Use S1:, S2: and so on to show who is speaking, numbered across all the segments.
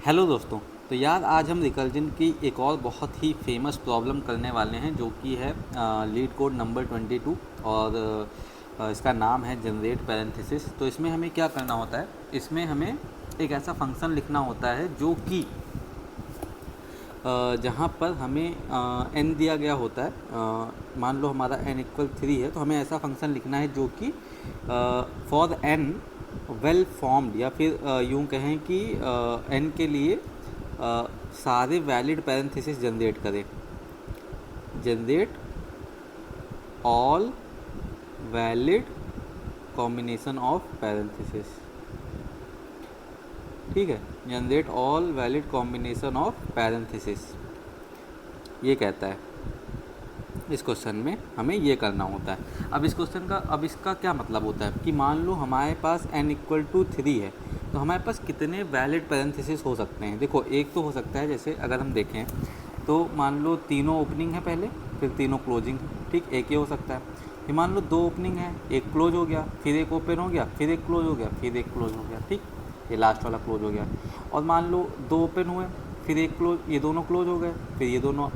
S1: Hello दोस्तों। तो यार आज हम रिकर्जन की एक और बहुत ही फेमस प्रॉब्लम करने वाले हैं जो कि है लीड कोड नंबर 22 और इसका नाम है जनरेट पैरेंथेसिस। तो इसमें हमें क्या करना होता है, इसमें हमें एक ऐसा फंक्शन लिखना होता है जो कि जहाँ पर हमें n दिया गया होता है। मान लो हमारा n इक्वल 3 है तो हमें ऐसा फंक्शन लिखना है जो कि फॉर n वेल फॉर्म्ड, या फिर यूँ कहें कि n के लिए सारे वैलिड पैरेंथेसिस जनरेट करे। Generate all valid combination of parenthesis, ठीक है। Generate all valid combination of parenthesis, ये कहता है। इस क्वेश्चन में हमें ये करना होता है। अब इस क्वेश्चन का इसका क्या मतलब होता है कि मान लो हमारे पास n इक्वल टू 3 है तो हमारे पास कितने वैलिड पैरेंथेसिस हो सकते हैं। देखो, एक तो हो सकता है, जैसे अगर हम देखें तो मान लो तीनों ओपनिंग है पहले, फिर तीनों क्लोजिंग, ठीक। एक ये हो सकता है। फिर मान लो दो ओपनिंग है, एक क्लोज हो गया, फिर एक ओपन हो गया, फिर एक क्लोज हो गया, फिर एक क्लोज हो गया, ठीक। ये लास्ट वाला क्लोज हो गया। और मान लो दो ओपन हुए, फिर एक क्लोज, ये दोनों क्लोज हो गए, फिर ये दोनों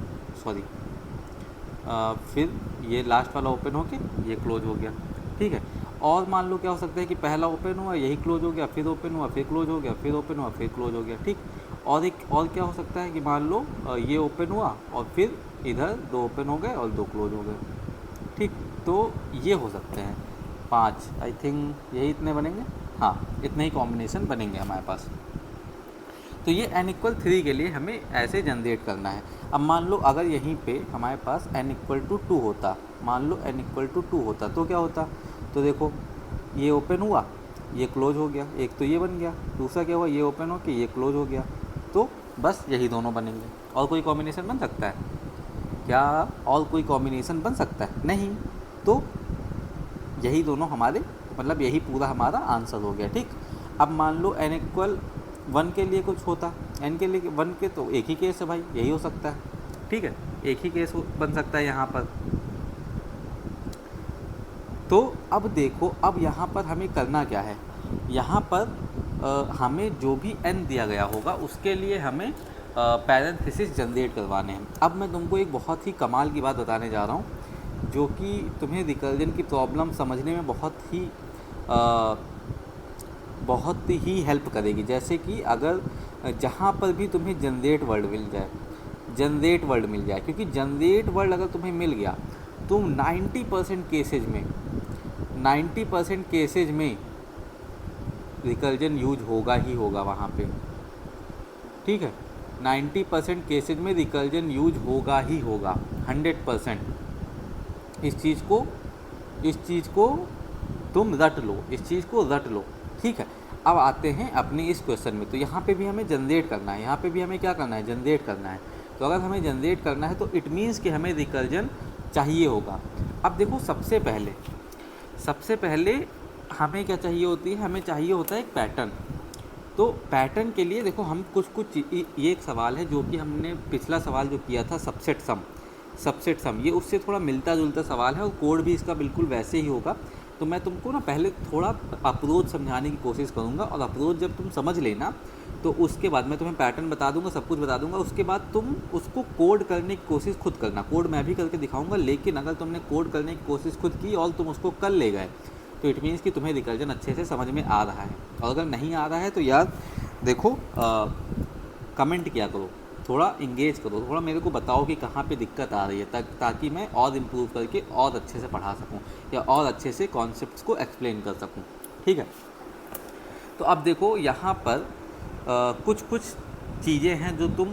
S1: फिर ये लास्ट वाला ओपन होके ये क्लोज हो गया, ठीक है। और मान लो क्या हो सकता है कि पहला ओपन हुआ, यही क्लोज हो गया, फिर ओपन हुआ, फिर क्लोज हो गया, फिर ओपन हुआ, फिर क्लोज हो गया, ठीक। और एक और क्या हो सकता है कि मान लो ये ओपन हुआ और फिर इधर दो ओपन हो गए और दो क्लोज हो गए, ठीक। तो ये हो सकते हैं 5, आई थिंक यही इतने बनेंगे। हाँ, इतने ही कॉम्बिनेशन बनेंगे हमारे पास। तो ये n इक्वल 3 के लिए हमें ऐसे जनरेट करना है। अब मान लो अगर यहीं पे हमारे पास n इक्वल टू 2 होता, मान लो n इक्वल टू 2 होता तो क्या होता। तो देखो, ये ओपन हुआ, ये क्लोज हो गया, एक तो ये बन गया, दूसरा क्या हुआ, ये ओपन हो के ये क्लोज हो गया। तो बस यही दोनों बनेंगे। और कोई कॉम्बिनेशन बन सकता है क्या? और कोई कॉम्बिनेशन बन सकता है? नहीं। तो यही दोनों हमारे, मतलब यही पूरा हमारा आंसर हो गया, ठीक। अब मान लो n इक्वल 1 के लिए कुछ होता, n के लिए 1 के, तो एक ही केस है भाई, यही हो सकता है, ठीक है। एक ही केस बन सकता है यहाँ पर। तो अब देखो, अब यहाँ पर हमें करना क्या है। यहाँ पर हमें जो भी n दिया गया होगा उसके लिए हमें पैरेंथेसिस जनरेट करवाने हैं। अब मैं तुमको एक बहुत ही कमाल की बात बताने जा रहा हूँ जो कि तुम्हें रिकर्जन की प्रॉब्लम समझने में बहुत ही हेल्प करेगी। जैसे कि अगर जहाँ पर भी तुम्हें जनरेट वर्ड मिल जाए, क्योंकि जनरेट वर्ड अगर तुम्हें मिल गया तो 90% केसेज में रिकर्जन यूज होगा ही होगा वहाँ पे, ठीक है। 90% केसेज में रिकर्जन यूज होगा ही होगा, 100%। इस चीज़ को तुम रट लो, ठीक है। अब आते हैं अपने इस क्वेश्चन में। तो यहाँ पे भी हमें जनरेट करना है, यहाँ पे भी हमें क्या करना है, जनरेट करना है। तो अगर हमें जनरेट करना है तो इट मीन्स कि हमें रिकर्जन चाहिए होगा। अब देखो, सबसे पहले हमें क्या चाहिए होती है, हमें चाहिए होता है एक पैटर्न। तो पैटर्न के लिए देखो, हम कुछ ये एक सवाल है जो कि हमने पिछला सवाल जो किया था सबसेट सम, ये उससे थोड़ा मिलता जुलता सवाल है और कोड भी इसका बिल्कुल वैसे ही होगा। तो मैं तुमको ना पहले थोड़ा अप्रोच समझाने की कोशिश करूँगा, और अप्रोच जब तुम समझ लेना तो उसके बाद मैं तुम्हें पैटर्न बता दूंगा, सब कुछ बता दूंगा। उसके बाद तुम उसको कोड करने की कोशिश खुद करना। कोड मैं भी करके दिखाऊंगा, लेकिन अगर तुमने कोड करने की कोशिश खुद की और तुम उसको कर ले गए तो इट मीन्स कि तुम्हें रिकर्जन अच्छे से समझ में आ रहा है। और अगर नहीं आ रहा है तो यार देखो, कमेंट किया करो, थोड़ा इंगेज करो, थोड़ा मेरे को बताओ कि कहाँ पे दिक्कत आ रही है, ताकि मैं और इम्प्रूव करके और अच्छे से पढ़ा सकूँ या और अच्छे से कॉन्सेप्ट्स को एक्सप्लेन कर सकूँ, ठीक है। तो अब देखो, यहाँ पर कुछ चीज़ें हैं जो तुम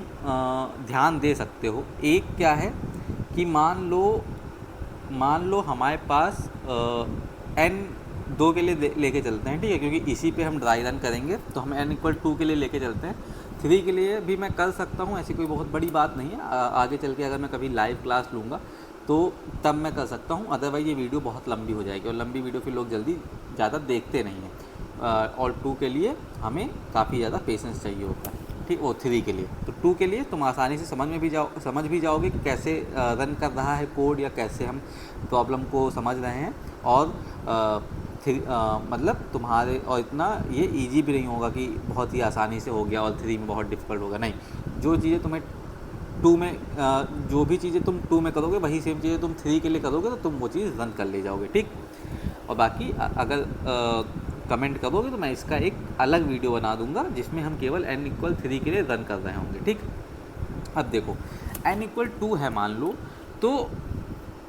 S1: ध्यान दे सकते हो। एक क्या है कि मान लो हमारे पास n 2 के लिए लेके चलते हैं, ठीक है, क्योंकि इसी पे हम ड्राई रन करेंगे। तो हम n इक्वल 2 के लिए लेके चलते हैं। 3 के लिए भी मैं कर सकता हूँ, ऐसी कोई बहुत बड़ी बात नहीं है। आगे चल के अगर मैं कभी लाइव क्लास लूँगा तो तब मैं कर सकता हूँ, अदरवाइज़ ये वीडियो बहुत लंबी हो जाएगी और लंबी वीडियो फिर लोग जल्दी ज़्यादा देखते नहीं हैं। और 2 के लिए हमें काफ़ी ज़्यादा पेशेंस चाहिए होता है, ठीक। 3 के लिए, तो 2 के लिए तुम आसानी से समझ भी जाओगे कि कैसे रन कर रहा है कोड, या कैसे हम प्रॉब्लम को समझ रहे हैं। और मतलब तुम्हारे और इतना ये इजी भी नहीं होगा कि बहुत ही आसानी से हो गया और 3 में बहुत डिफ़िकल्ट होगा, नहीं। जो चीज़ें तुम्हें 2 में जो भी चीज़ें तुम 2 में करोगे वही सेम चीज़ें तुम 3 के लिए करोगे तो तुम वो चीज़ रन कर ले जाओगे, ठीक। और बाकी अगर कमेंट करोगे तो मैं इसका एक अलग वीडियो बना दूंगा जिसमें हम केवल n=3 के लिए रन कर रहे होंगे, ठीक। अब देखो n=2 है मान लो, तो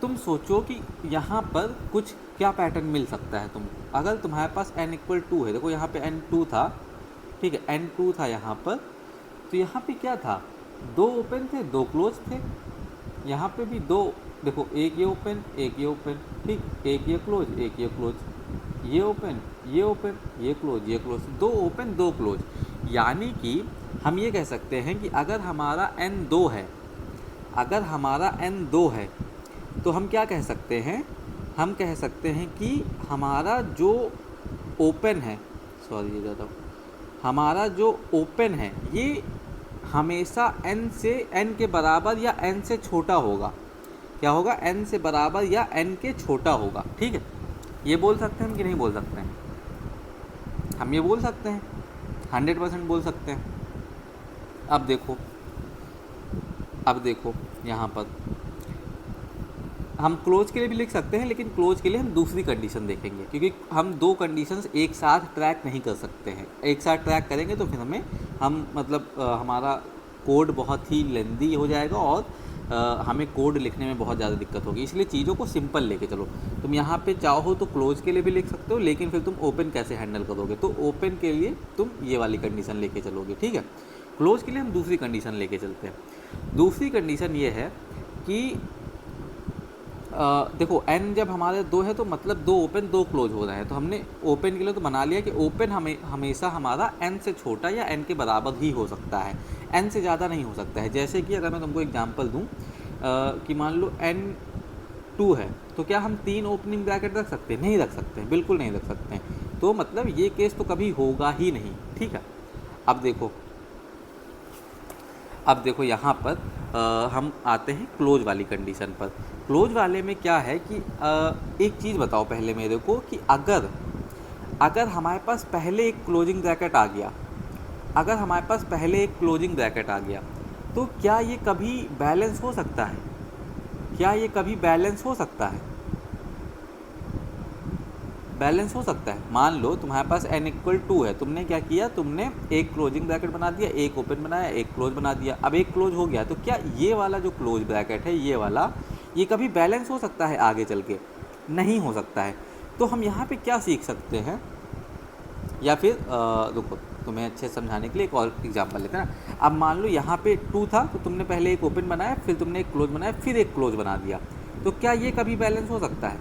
S1: तुम सोचो कि यहाँ पर कुछ क्या पैटर्न मिल सकता है तुम, अगर तुम्हारे पास n=2 है, देखो यहाँ पे n2 था, ठीक है, n2 था यहाँ पर, तो यहाँ पे क्या था, 2 ओपन थे 2 क्लोज थे, यहाँ पे भी 2, देखो एक ये ओपन एक ये ओपन, ठीक, एक ये क्लोज एक ये क्लोज, ये ओपन ये क्लोज ये क्लोज, 2 ओपन 2 क्लोज। यानी कि हम ये कह सकते हैं कि अगर हमारा n2 है, अगर हमारा n2 है तो हम क्या कह सकते हैं, हम कह सकते हैं कि हमारा जो ओपन है, सॉरी ये ज़्यादा, हमारा जो ओपन है ये हमेशा n के बराबर या n से छोटा होगा, क्या होगा, n से बराबर या n के छोटा होगा, ठीक है। ये बोल सकते हैं हम कि नहीं बोल सकते हैं, हम ये बोल सकते हैं, 100% बोल सकते हैं। अब देखो यहाँ पर हम क्लोज के लिए भी लिख सकते हैं, लेकिन क्लोज के लिए हम दूसरी कंडीशन देखेंगे, क्योंकि हम 2 कंडीशंस एक साथ ट्रैक नहीं कर सकते हैं। एक साथ ट्रैक करेंगे तो फिर हम मतलब हमारा कोड बहुत ही लेंदी हो जाएगा और हमें कोड लिखने में बहुत ज़्यादा दिक्कत होगी, इसलिए चीज़ों को सिंपल लेके चलो। तुम यहाँ पे चाहो तो क्लोज के लिए भी लिख सकते हो, लेकिन फिर तुम ओपन कैसे हैंडल करोगे, तो ओपन के लिए तुम ये वाली कंडीशन लेके चलोगे, ठीक है। क्लोज के लिए हम दूसरी कंडीशन लेके चलते हैं। दूसरी कंडीशन ये है कि देखो n जब हमारे 2 है तो मतलब 2 ओपन 2 क्लोज हो रहे हैं, तो हमने ओपन के लिए तो बना लिया कि ओपन हमेशा हमारा n से छोटा या n के बराबर ही हो सकता है, n से ज़्यादा नहीं हो सकता है। जैसे कि अगर मैं तुमको एग्जांपल दूं कि मान लो n2 है, तो क्या हम 3 ओपनिंग ब्रैकेट रख सकते हैं, नहीं रख सकते हैं, बिल्कुल नहीं रख सकते हैं। तो मतलब ये केस तो कभी होगा ही नहीं, ठीक है। अब देखो यहाँ पर हम आते हैं क्लोज वाली कंडीशन पर। क्लोज वाले में क्या है कि एक चीज़ बताओ पहले मेरे को कि अगर हमारे पास पहले एक क्लोजिंग ब्रैकेट आ गया, अगर हमारे पास पहले एक क्लोजिंग ब्रैकेट आ गया, तो क्या ये कभी बैलेंस हो सकता है, क्या ये कभी बैलेंस हो सकता है, बैलेंस हो सकता है। मान लो तुम्हारे पास n=2 है, तुमने क्या किया, तुमने एक क्लोजिंग ब्रैकेट बना दिया, एक ओपन बनाया, एक क्लोज बना दिया, अब एक क्लोज हो गया, तो क्या ये वाला जो क्लोज ब्रैकेट है, ये वाला, ये कभी बैलेंस हो सकता है आगे चल के, नहीं हो सकता है। तो हम यहाँ पे क्या सीख सकते हैं, या फिर रुको तुम्हें अच्छे समझाने के लिए एक और एग्जांपल लेते हैं ना। अब मान लो यहाँ पे 2 था, तो तुमने पहले एक ओपन बनाया, फिर तुमने एक क्लोज बनाया, फिर एक क्लोज बना दिया, तो क्या ये कभी बैलेंस हो सकता है,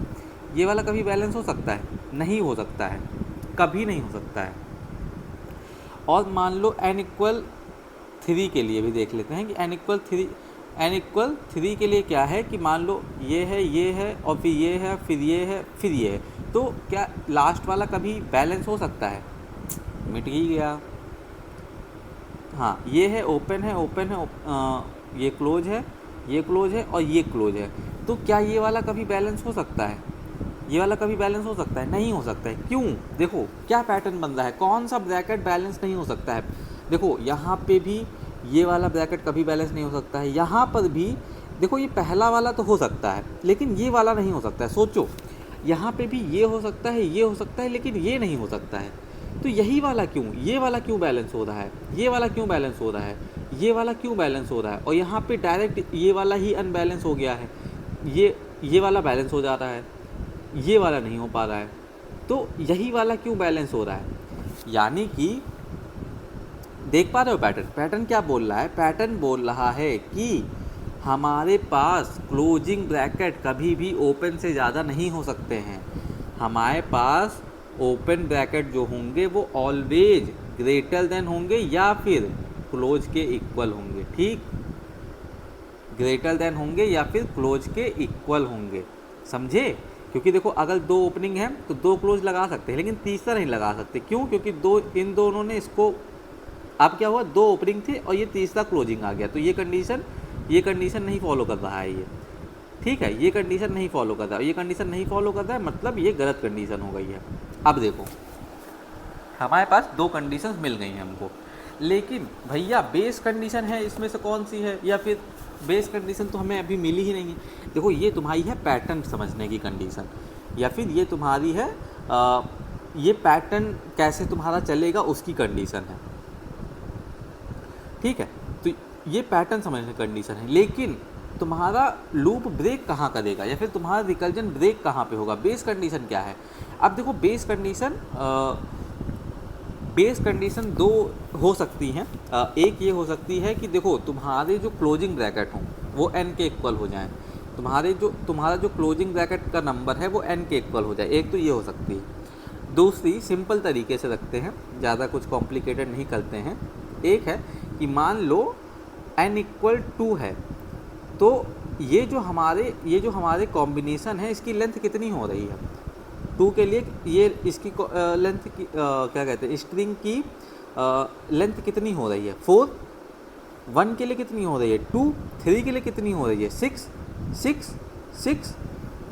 S1: ये वाला कभी बैलेंस हो सकता है, नहीं हो सकता है, कभी नहीं हो सकता है। और मान लो n=3 के लिए भी देख लेते हैं कि n=3 के लिए क्या है कि मान लो ये है और फिर ये है, फिर ये है, फिर ये है, तो क्या लास्ट वाला कभी बैलेंस हो सकता है, मिट ही गया। हाँ, ये है ओपन है, ये क्लोज है, ये क्लोज है और ये क्लोज है, तो क्या ये वाला कभी बैलेंस हो सकता है, ये वाला कभी बैलेंस हो सकता है, नहीं हो सकता है। क्यों, देखो क्या पैटर्न बन रहा है, कौन सा ब्रैकेट बैलेंस नहीं हो सकता है। देखो यहाँ पे भी ये वाला ब्रैकेट कभी बैलेंस नहीं हो सकता है, यहाँ पर भी देखो ये पहला वाला तो हो सकता है लेकिन ये वाला नहीं हो सकता है। सोचो यहाँ पे भी ये हो सकता है, ये हो सकता है, लेकिन ये नहीं हो सकता है, तो यही वाला क्यों, ये वाला क्यों बैलेंस हो रहा है, ये वाला क्यों बैलेंस हो रहा है, ये वाला क्यों बैलेंस हो रहा है, और यहाँ पे डायरेक्ट ये वाला ही अनबैलेंस हो गया है, ये वाला बैलेंस हो जा रहा है, ये वाला नहीं हो पा रहा है, तो यही वाला क्यों बैलेंस हो रहा है। यानी कि देख पा रहे हो पैटर्न क्या बोल रहा है, पैटर्न बोल रहा है कि हमारे पास क्लोजिंग ब्रैकेट कभी भी ओपन से ज़्यादा नहीं हो सकते हैं, हमारे पास ओपन ब्रैकेट जो होंगे वो ऑलवेज ग्रेटर देन होंगे या फिर क्लोज के इक्वल होंगे, ठीक, ग्रेटर देन होंगे या फिर क्लोज के इक्वल होंगे, समझे। क्योंकि देखो अगर 2 ओपनिंग है तो 2 क्लोज लगा सकते हैं, लेकिन तीसरा नहीं लगा सकते, क्यों, क्योंकि इन दोनों ने इसको, अब क्या हुआ, 2 ओपनिंग थे और ये तीसरा क्लोजिंग आ गया, तो ये कंडीशन नहीं फॉलो कर रहा है ये, ठीक है, ये कंडीशन नहीं फॉलो कर रहा है, ये कंडीशन नहीं फॉलो कर रहा है, मतलब ये गलत कंडीशन हो गई है। अब देखो हमारे पास दो कंडीशंस मिल गई हैं हमको, लेकिन भैया बेस कंडीशन है इसमें से कौन सी है, या फिर बेस कंडीशन तो हमें अभी मिली ही नहीं है। देखो ये तुम्हारी है पैटर्न समझने की कंडीशन, या फिर ये तुम्हारी है ये पैटर्न कैसे तुम्हारा चलेगा उसकी कंडीशन है, ठीक है। तो ये पैटर्न समझने की कंडीशन है, लेकिन तुम्हारा लूप ब्रेक कहाँ करेगा या फिर तुम्हारा रिकल्जन ब्रेक कहाँ पे होगा, बेस कंडीशन क्या है। अब देखो बेस कंडीशन दो हो सकती हैं। एक ये हो सकती है कि देखो तुम्हारे जो क्लोजिंग ब्रैकेट हों वो n के इक्वल हो जाएं, तुम्हारा जो क्लोजिंग ब्रैकेट का नंबर है वो n के इक्वल हो जाए, एक तो ये हो सकती है। दूसरी सिंपल तरीके से रखते हैं, ज़्यादा कुछ कॉम्प्लिकेटेड नहीं करते हैं। एक है कि मान लो n इक्वल 2 है, तो ये जो हमारे कॉम्बिनेशन है इसकी लेंथ कितनी हो रही है 2 के लिए, ये इसकी लेंथ की क्या कहते हैं, स्ट्रिंग की लेंथ कितनी हो रही है 4, 1 के लिए कितनी हो रही है 2, 3 के लिए कितनी हो रही है 6, 6, 6।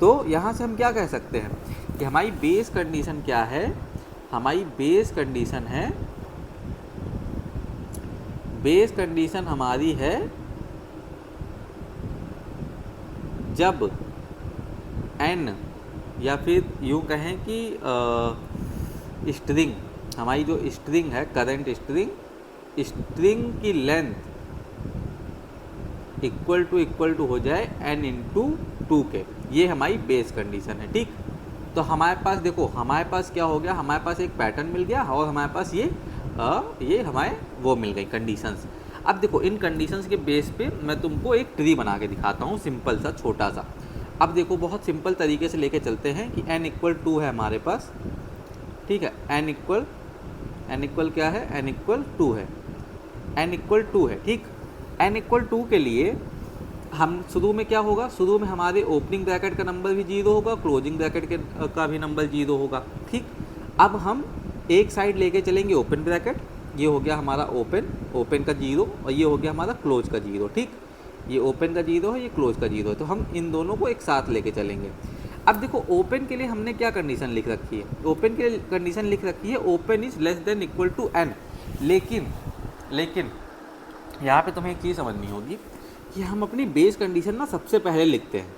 S1: तो यहाँ से हम क्या कह सकते हैं कि हमारी बेस कंडीशन क्या है, हमारी बेस कंडीशन हमारी है जब n, या फिर यूँ कहें कि स्ट्रिंग, हमारी जो स्ट्रिंग है करंट स्ट्रिंग की लेंथ इक्वल टू हो जाए n इंटू 2 के, ये हमारी बेस कंडीशन है, ठीक। तो हमारे पास देखो हमारे पास क्या हो गया, हमारे पास एक पैटर्न मिल गया और हमारे पास ये हमारे वो मिल गई कंडीशंस। अब देखो इन कंडीशंस के बेस पे मैं तुमको एक ट्री बना के दिखाता हूँ, सिंपल सा छोटा सा। अब देखो बहुत सिंपल तरीके से लेके चलते हैं कि n इक्वल 2 है हमारे पास, ठीक है। n इक्वल क्या है, n इक्वल 2 है, n इक्वल 2 है, ठीक। n इक्वल 2 के लिए हम शुरू में क्या होगा, शुरू में हमारे ओपनिंग ब्रैकेट का नंबर भी 0 होगा, क्लोजिंग ब्रैकेट का भी नंबर 0 होगा, ठीक। अब हम एक साइड लेके चलेंगे ओपन ब्रैकेट, ये हो गया हमारा ओपन का 0 और ये हो गया हमारा क्लोज का 0, ठीक। ये ओपन का 0 है, ये क्लोज का 0 है, तो हम इन दोनों को एक साथ लेके चलेंगे। अब देखो ओपन के लिए हमने क्या कंडीशन लिख रखी है, ओपन के लिए कंडीशन लिख रखी है open is less than equal to n। लेकिन यहाँ पे तुम्हें एक चीज़ समझनी होगी कि हम अपनी बेस कंडीशन ना सबसे पहले लिखते हैं,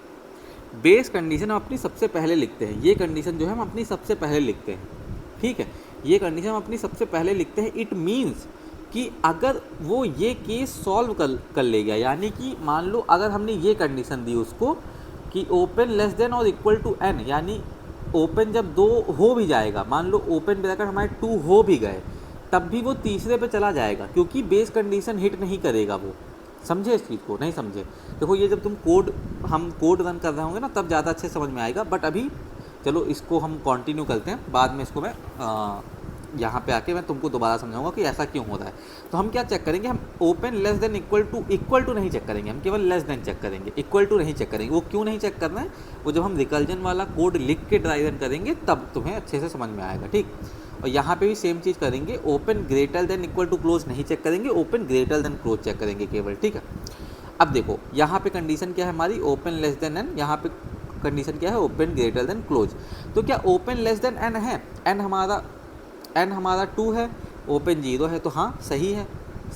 S1: बेस कंडीशन हम अपनी सबसे पहले लिखते हैं, ये कंडीशन जो है हम अपनी सबसे पहले लिखते हैं, ठीक है। ये कंडीशन हम अपनी सबसे पहले लिखते हैं। इट मीन्स कि अगर वो ये केस सॉल्व कर ले गया, यानी कि मान लो अगर हमने ये कंडीशन दी उसको कि ओपन लेस देन और इक्वल टू n, यानी ओपन जब 2 हो भी जाएगा, मान लो ओपन ब्रैकेट हमारे 2 हो भी गए, तब भी वो तीसरे पे चला जाएगा क्योंकि बेस कंडीशन हिट नहीं करेगा वो। समझे इस चीज़ को, नहीं समझे? देखो ये जब हम कोड रन कर रहे होंगे ना तब ज़्यादा अच्छे समझ में आएगा, बट अभी चलो इसको हम कंटिन्यू करते हैं, बाद में इसको मैं यहाँ पे आके मैं तुमको दोबारा समझाऊंगा कि ऐसा क्यों हो रहा है। तो हम क्या चेक करेंगे, हम open less than equal to नहीं चेक करेंगे, हम केवल लेस देन चेक करेंगे, इक्वल टू नहीं चेक करेंगे। वो क्यों नहीं चेक करना है, वो जब हम रिकल्जन वाला कोड लिख के ड्राई रन करेंगे तब तुम्हें अच्छे से समझ में आएगा, ठीक। और यहाँ पे भी सेम चीज़ करेंगे, open greater than equal to close नहीं चेक करेंगे, open greater than close check करेंगे केवल, ठीक है। अब देखो यहाँ पे कंडीशन क्या है हमारी, ओपन लेस देन एन, यहाँ पे कंडीशन क्या है, ओपन ग्रेटर देन क्लोज। तो क्या ओपन लेस देन एन है, एन हमारा 2 है, ओपन 0 है, तो हाँ सही है,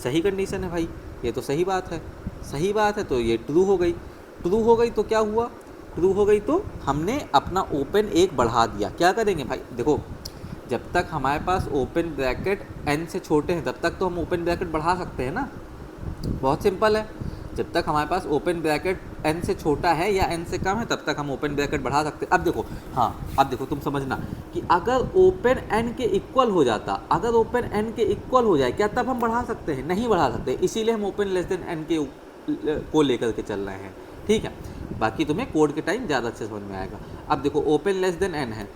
S1: सही कंडीशन है भाई, ये तो सही बात है, तो ये ट्रू हो गई। तो क्या हुआ, ट्रू हो गई तो हमने अपना ओपन 1 बढ़ा दिया। क्या करेंगे भाई, देखो जब तक हमारे पास ओपन ब्रैकेट n से छोटे हैं तब तक तो हम ओपन ब्रैकेट बढ़ा सकते हैं ना, बहुत सिंपल है। जब तक हमारे पास ओपन ब्रैकेट n से छोटा है या n से कम है तब तक हम ओपन ब्रैकेट बढ़ा सकते हैं। अब देखो तुम समझना कि अगर ओपन n के इक्वल हो जाता, अगर ओपन n के इक्वल हो जाए क्या तब हम बढ़ा सकते हैं, नहीं बढ़ा सकते, इसीलिए हम ओपन लेस देन n के को लेकर के चल रहे हैं, ठीक है। बाकी तुम्हें कोड के टाइम ज़्यादा अच्छे समझ में आएगा। अब देखो ओपन लेस देन n है,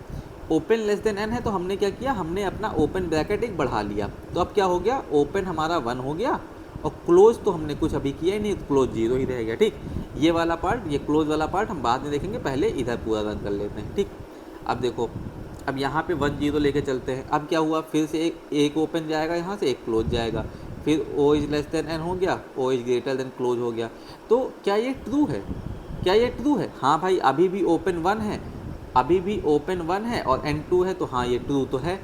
S1: ओपन लेस देन n है, तो हमने क्या किया, हमने अपना ओपन ब्रैकेट 1 बढ़ा लिया, तो अब क्या हो गया, ओपन हमारा 1 हो गया और क्लोज तो हमने कुछ अभी किया ही नहीं, तो क्लोज 0 ही रह गया, ठीक। ये वाला पार्ट, ये क्लोज वाला पार्ट हम बाद में देखेंगे, पहले इधर पूरा रन कर लेते हैं, ठीक। अब देखो अब यहाँ पे 1 0 लेके चलते हैं। अब क्या हुआ, फिर से एक ओपन जाएगा, यहाँ से एक क्लोज जाएगा, फिर O is less than n हो गया, O is greater than close हो गया। तो क्या ये ट्रू है, हाँ भाई अभी भी ओपन 1 है, अभी भी ओपन 1 है और एन 2 है, तो हाँ ये ट्रू तो है।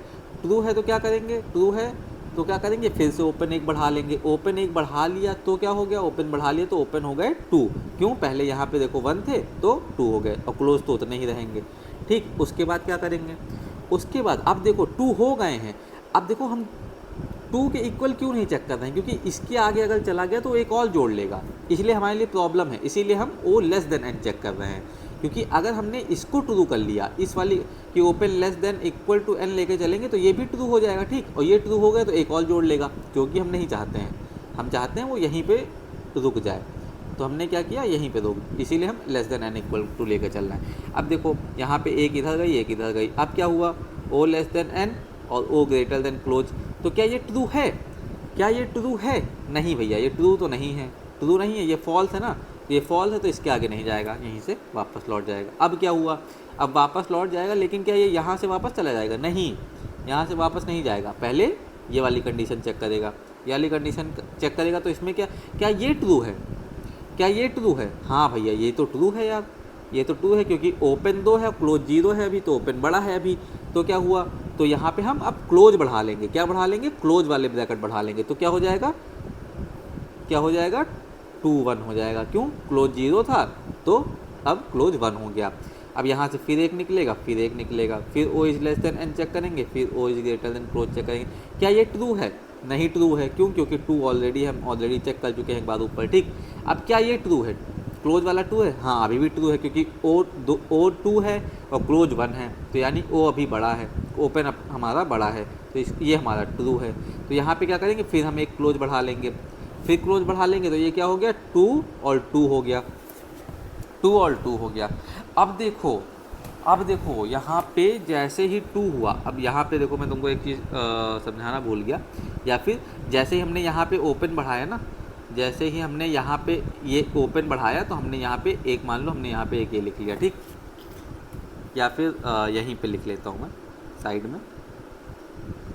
S1: ट्रू है तो क्या करेंगे, ट्रू है तो क्या करेंगे, फिर से ओपन 1 बढ़ा लेंगे। ओपन 1 बढ़ा लिया तो क्या हो गया, ओपन बढ़ा लिया तो ओपन हो गए 2। क्यों, पहले यहाँ पे देखो 1 थे तो 2 हो गए, और क्लोज तो उतने ही रहेंगे। ठीक, उसके बाद क्या करेंगे, उसके बाद अब देखो 2 हो गए हैं। अब देखो हम 2 के इक्वल क्यों नहीं चेक कर रहे हैं, क्योंकि इसके आगे अगर चला गया तो एक और जोड़ लेगा, इसलिए हमारे लिए प्रॉब्लम है। इसीलिए हम ओ लेस देन एन चेक कर रहे हैं, क्योंकि अगर हमने इसको ट्रू कर लिया, इस वाली कि open less than equal to N लेके चलेंगे तो ये भी ट्रू हो जाएगा। ठीक, और ये ट्रू हो गया तो एक और जोड़ लेगा, जो कि हम नहीं चाहते हैं। हम चाहते हैं वो यहीं पे रुक जाए, तो हमने क्या किया, यहीं पे रोक, इसीलिए हम less than N equal to लेकर चल रहे हैं। अब देखो यहाँ पे एक इधर गई, एक इधर गई, अब क्या हुआ, ओ लेस देन एन और ओ ग्रेटर देन क्लोज। तो क्या ये ट्रू है, क्या ये ट्रू है, नहीं भैया ये ट्रू तो नहीं है, ट्रू नहीं है, ये फॉल्स है ना, ये फॉल्स है तो इसके आगे नहीं जाएगा, यहीं से वापस लौट जाएगा। अब क्या हुआ, अब वापस लौट जाएगा, लेकिन क्या ये यहाँ से वापस चला जाएगा, नहीं, यहाँ से वापस नहीं जाएगा, पहले ये वाली कंडीशन चेक करेगा, ये वाली कंडीशन चेक करेगा। तो इसमें क्या, क्या ये ट्रू है, क्या ये ट्रू है, हाँ भैया ये तो ट्रू है यार, ये तो ट्रू है, क्योंकि ओपन 2 है, क्लोज 0 है अभी, तो ओपन बड़ा है अभी। तो क्या हुआ, तो यहाँ पे हम अब क्लोज बढ़ा लेंगे, क्या बढ़ा लेंगे, क्लोज वाले ब्रैकेट बढ़ा लेंगे, तो क्या हो जाएगा, क्या हो जाएगा, 2 1 हो जाएगा। क्यों, क्लोज 0 था तो अब क्लोज 1 हो गया। अब यहाँ से फिर एक निकलेगा, फिर एक निकलेगा, फिर O is less than N check करेंगे, फिर O is greater than close check करेंगे। क्या ये ट्रू है, नहीं ट्रू है, क्यों, क्योंकि 2 ऑलरेडी हम ऑलरेडी चेक कर चुके हैं एक बार ऊपर। ठीक, अब क्या ये ट्रू है, क्लोज वाला 2 है, हाँ अभी भी ट्रू है, क्योंकि ओ 2 है और क्लोज 1 है, तो यानी ओ अभी बड़ा है, ओपन अब हमारा बड़ा है, तो ये हमारा ट्रू है। तो यहाँ पे क्या करेंगे, फिर हम एक क्लोज बढ़ा लेंगे, फिर क्लोज बढ़ा लेंगे, तो ये क्या हो गया, 2 और 2 हो गया, 2 और 2 हो गया। अब देखो यहाँ पे जैसे ही 2 हुआ, अब यहाँ पे देखो मैं तुमको एक चीज़ समझाना भूल गया, या फिर जैसे ही हमने यहाँ पे ओपन बढ़ाया ना, जैसे ही हमने यहाँ पे ये ओपन बढ़ाया, तो हमने यहाँ पे एक, मान लो हमने यहाँ पे एक ये लिख लिया, ठीक, या फिर यहीं पे लिख लेता हूँ मैं साइड में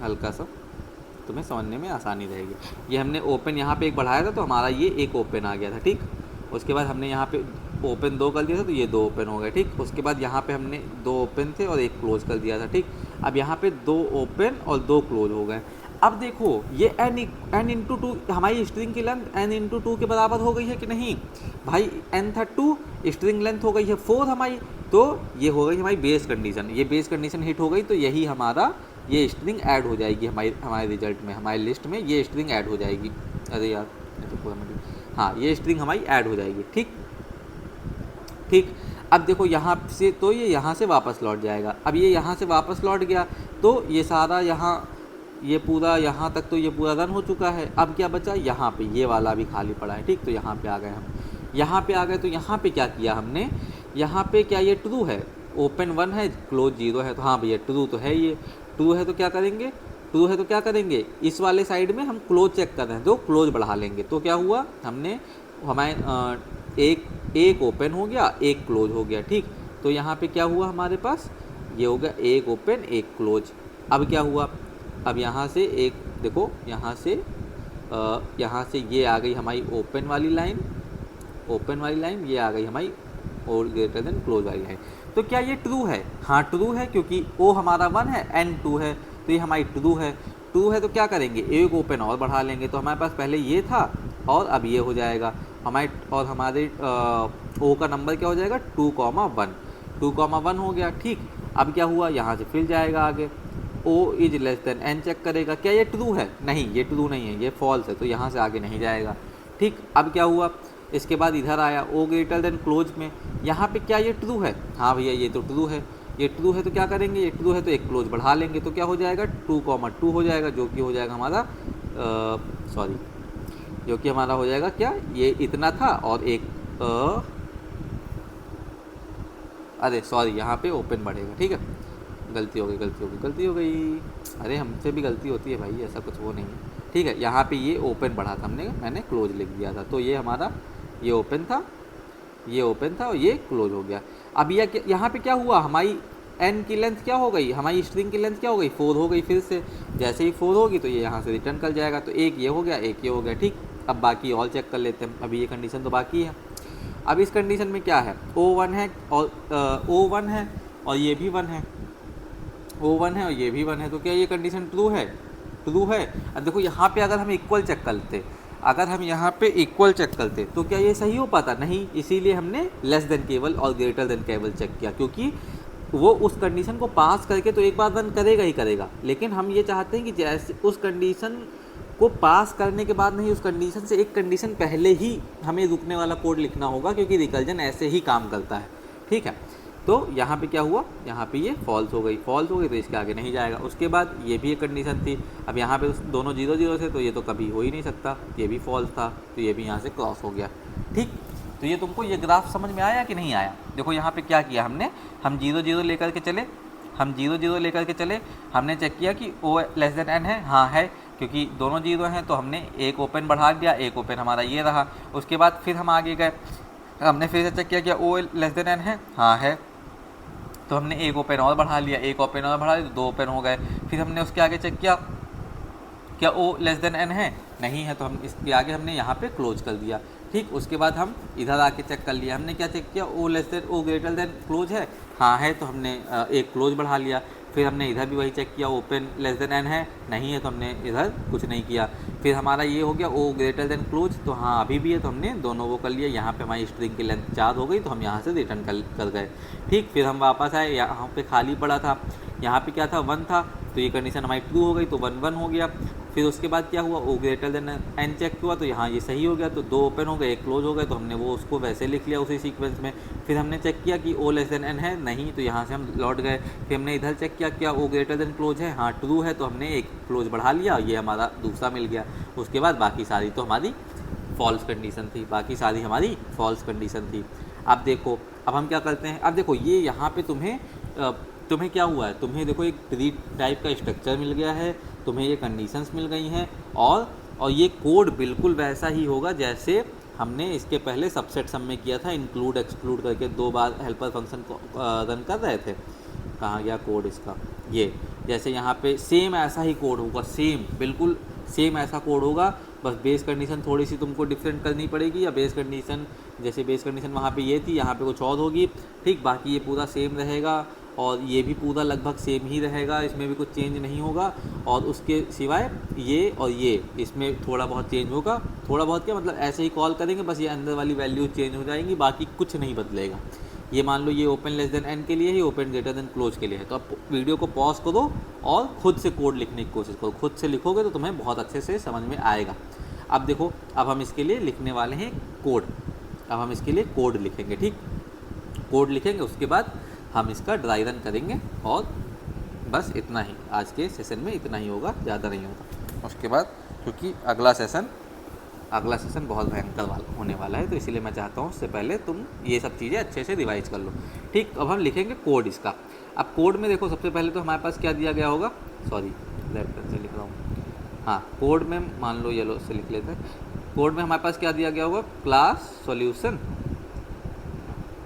S1: हल्का सा, तुम्हें समझने में आसानी रहेगी। ये हमने ओपन यहाँ पे एक बढ़ाया था, तो हमारा ये एक ओपन आ गया था। ठीक, उसके बाद हमने यहाँ पे ओपन 2 कर दिया था, तो ये 2 ओपन हो गए। ठीक, उसके बाद यहाँ पे हमने 2 ओपन थे और एक क्लोज कर दिया था। ठीक, अब यहाँ पे 2 ओपन और 2 क्लोज हो गए। अब देखो ये n इंटू 2, हमारी स्ट्रिंग की लेंथ n इंटू 2 के बराबर हो गई है कि नहीं भाई, n था 2, स्ट्रिंग लेंथ हो गई है 4 हमारी, तो ये हो गई हमारी बेस कंडीशन, ये बेस कंडीशन हिट हो गई, तो यही हमारा ये स्ट्रिंग ऐड हो जाएगी हमारे रिजल्ट में, हमारे लिस्ट में ये स्ट्रिंग ऐड हो जाएगी। अरे यार ये तो पूरा हाँ, ये स्ट्रिंग हमारी ऐड हो जाएगी। ठीक ठीक, अब देखो यहाँ से, तो ये यहाँ से वापस लौट जाएगा। अब ये यहाँ से वापस लौट गया, तो ये सारा यहाँ, ये पूरा यहाँ तक तो ये पूरा रन हो चुका है। अब क्या बचा, यहाँ पे ये वाला भी खाली पड़ा है। ठीक, तो यहाँ पे आ गए हम, यहाँ पे आ गए, तो यहाँ पे क्या किया हमने, यहाँ पे क्या ये ट्रू है, ओपन 1 है क्लोज 0 है, तो हाँ भैया ट्रू तो है, ये ट्रू है, तो क्या करेंगे, ट्रू है तो क्या करेंगे, इस वाले साइड में हम क्लोज चेक कर रहे हैं तो क्लोज बढ़ा लेंगे। तो क्या हुआ, हमने हमारे एक ओपन हो गया, एक क्लोज हो गया। ठीक, तो यहाँ पे क्या हुआ हमारे पास, ये हो गया एक ओपन एक क्लोज। अब क्या हुआ, अब यहाँ से एक देखो, यहाँ से ये आ गई हमारी ओपन वाली लाइन, ये आ गई हमारी और ग्रेटर देन क्लोज वाली लाइन। तो क्या ये ट्रू है, हाँ ट्रू है, क्योंकि ओ हमारा 1 है, n 2 है, तो ये हमारी ट्रू है। ट्रू है तो क्या करेंगे, एक ओपन और बढ़ा लेंगे, तो हमारे पास पहले ये था और अब ये हो जाएगा हमारे ओ का नंबर क्या हो जाएगा, 2,1 हो गया। ठीक, अब क्या हुआ, यहाँ से फिर जाएगा आगे, O is less than N check करेगा, क्या ये ट्रू है, नहीं ये ट्रू नहीं है, ये फॉल्स है, तो यहाँ से आगे नहीं जाएगा। ठीक, अब क्या हुआ, इसके बाद इधर आया ओ ग्रेटर देन क्लोज में, यहाँ पे क्या ये ट्रू है, हाँ भैया ये तो ट्रू है, ये ट्रू है तो क्या करेंगे, ये ट्रू है तो एक क्लोज बढ़ा लेंगे, तो क्या हो जाएगा 2,2 हो जाएगा, जो कि हो जाएगा हमारा जो कि हमारा हो जाएगा क्या, ये इतना था और एक अरे सॉरी, यहाँ पे ओपन बढ़ेगा। ठीक है, गलती हो गई, अरे हमसे भी गलती होती है भाई, ऐसा कुछ वो नहीं है। ठीक है, यहाँ पे ये ओपन बढ़ा था मैंने क्लोज लिख दिया था, तो ये हमारा ये ओपन था और ये क्लोज हो गया। अब यहाँ पे क्या हुआ, हमारी n की लेंथ क्या हो गई, हमारी स्ट्रिंग की लेंथ क्या हो गई, 4 हो गई। फिर से जैसे ही 4 होगी तो ये यहाँ से रिटर्न कर जाएगा, तो एक ये हो गया, एक ये हो गया। ठीक, अब बाकी और चेक कर लेते हैं, अभी ये कंडीशन तो बाकी है। अब इस कंडीशन में क्या है, O1 है और O1 है और ये भी 1 है, O1 है और ये भी 1 है, तो क्या ये कंडीशन ट्रू है? ट्रू है। अब देखो यहाँ पे अगर हम इक्वल चेक करते, अगर हम यहाँ पे इक्वल चेक करते तो क्या ये सही हो पाता? नहीं, इसीलिए हमने लेस देन केवल और ग्रेटर देन केवल चेक किया, क्योंकि वो उस कंडीशन को पास करके तो एक बार रन करेगा ही करेगा, लेकिन हम ये चाहते हैं कि जैसे उस कंडीशन को पास करने के बाद नहीं, उस कंडीशन से एक कंडीशन पहले ही हमें रुकने वाला कोड लिखना होगा, क्योंकि रिकर्जन ऐसे ही काम करता है। ठीक है, तो यहाँ पे क्या हुआ, यहाँ पे ये फॉल्स हो गई, फॉल्स हो गई तो इसके आगे नहीं जाएगा। उसके बाद ये भी एक कंडीशन थी, अब यहाँ पे दोनों 0 0 थे तो ये तो कभी हो ही नहीं सकता, ये भी फॉल्स था तो ये भी यहाँ से क्रॉस हो गया। ठीक, तो ये तुमको ये ग्राफ समझ में आया कि नहीं आया? देखो यहाँ पे क्या किया हमने, हम 0 0 लेकर के चले, हम 0 0 लेकर के चले, हमने चेक किया कि O लेस देन n है, हाँ है, क्योंकि दोनों 0 हैं तो हमने एक ओपन बढ़ा दिया, एक ओपन हमारा ये रहा। उसके बाद फिर हम आगे गए, हमने फिर से चेक किया कि O लेस देन n है, हाँ है, तो हमने एक ओपन और बढ़ा लिया, एक ओपन और बढ़ा लिया तो 2 ओपन हो गए। फिर हमने उसके आगे चेक किया क्या O लेस देन n है, नहीं है, तो हम इसके आगे हमने यहाँ पे क्लोज कर दिया। ठीक, उसके बाद हम इधर आके चेक कर लिया, हमने क्या चेक किया, O ग्रेटर देन क्लोज है, हाँ है, तो हमने एक क्लोज बढ़ा लिया। फिर हमने इधर भी वही चेक किया, ओपन लेस देन n है, नहीं है, तो हमने इधर कुछ नहीं किया। फिर हमारा ये हो गया O ग्रेटर देन क्लोज, तो हाँ अभी भी है, तो हमने दोनों वो कर लिया। यहाँ पे हमारी स्ट्रिंग की लेंथ 4 हो गई तो हम यहाँ से रिटर्न कर गए। ठीक, फिर हम वापस आए, यहाँ पे खाली पड़ा था, यहाँ पे क्या था 1 था, तो ये कंडीशन हमारी ट्रू हो गई तो 1 1 हो गया। फिर उसके बाद क्या हुआ, O greater than n check हुआ तो यहाँ ये सही हो गया, तो 2 ओपन हो गए, एक क्लोज हो गए, तो हमने वो उसको वैसे लिख लिया उसी सीक्वेंस में। फिर हमने चेक किया कि O लेस देन n है, नहीं, तो यहाँ से हम लौट गए। फिर हमने इधर चेक किया क्या O ग्रेटर देन क्लोज है, हाँ ट्रू है, तो हमने एक क्लोज बढ़ा लिया, ये हमारा दूसरा मिल गया। उसके बाद बाकी सारी तो हमारी फॉल्स कंडीशन थी, बाकी सारी हमारी फॉल्स कंडीशन थी। अब देखो, अब हम क्या करते हैं, अब देखो ये यहाँ पे तुम्हें क्या हुआ है, तुम्हें देखो एक ट्री टाइप का स्ट्रक्चर मिल गया है, तुम्हें ये कंडीशंस मिल गई हैं, और ये कोड बिल्कुल वैसा ही होगा जैसे हमने इसके पहले सबसेट सम में किया था, इंक्लूड एक्सक्लूड करके 2 बार हेल्पर फंक्शन को रन कर रहे थे। कहाँ गया कोड इसका, ये जैसे यहाँ पे सेम ऐसा ही कोड होगा, सेम बिल्कुल सेम ऐसा कोड होगा, बस बेस कंडीशन थोड़ी सी तुमको डिफरेंट करनी पड़ेगी, या बेस कंडीशन जैसे बेस कंडीशन वहाँ पे ये थी, यहाँ पे कुछ और होगी। ठीक, बाकी ये पूरा सेम रहेगा, और ये भी पूरा लगभग सेम ही रहेगा, इसमें भी कुछ चेंज नहीं होगा। और उसके सिवाय ये और ये इसमें थोड़ा बहुत चेंज होगा, थोड़ा बहुत क्या मतलब ऐसे ही कॉल करेंगे, बस ये अंदर वाली वैल्यू चेंज हो जाएंगी, बाकी कुछ नहीं बदलेगा। ये मान लो ये ओपन लेस देन n के लिए है, ओपन ग्रेटर देन क्लोज के लिए है। तो अब वीडियो को पॉज करो और खुद से कोड लिखने की कोशिश करो, खुद से लिखोगे तो तुम्हें बहुत अच्छे से समझ में आएगा। अब देखो, अब हम इसके लिए लिखने वाले हैं कोड, अब हम इसके लिए कोड लिखेंगे। ठीक, कोड लिखेंगे, उसके बाद हम इसका ड्राई रन करेंगे, और बस इतना ही आज के सेशन में, इतना ही होगा, ज़्यादा नहीं होगा। उसके बाद क्योंकि अगला सेशन बहुत भयंकर होने वाला है, तो इसीलिए मैं चाहता हूँ उससे पहले तुम ये सब चीज़ें अच्छे से रिवाइज कर लो। ठीक, अब हम लिखेंगे कोड इसका। अब कोड में देखो, सबसे पहले तो हमारे पास क्या दिया गया होगा, सॉरी लेफ्ट हैंड से लिख रहा हूँ, हाँ कोड में मान लो येलो से लिख लेते हैं। कोड में हमारे पास क्या दिया गया होगा, क्लास सॉल्यूशन,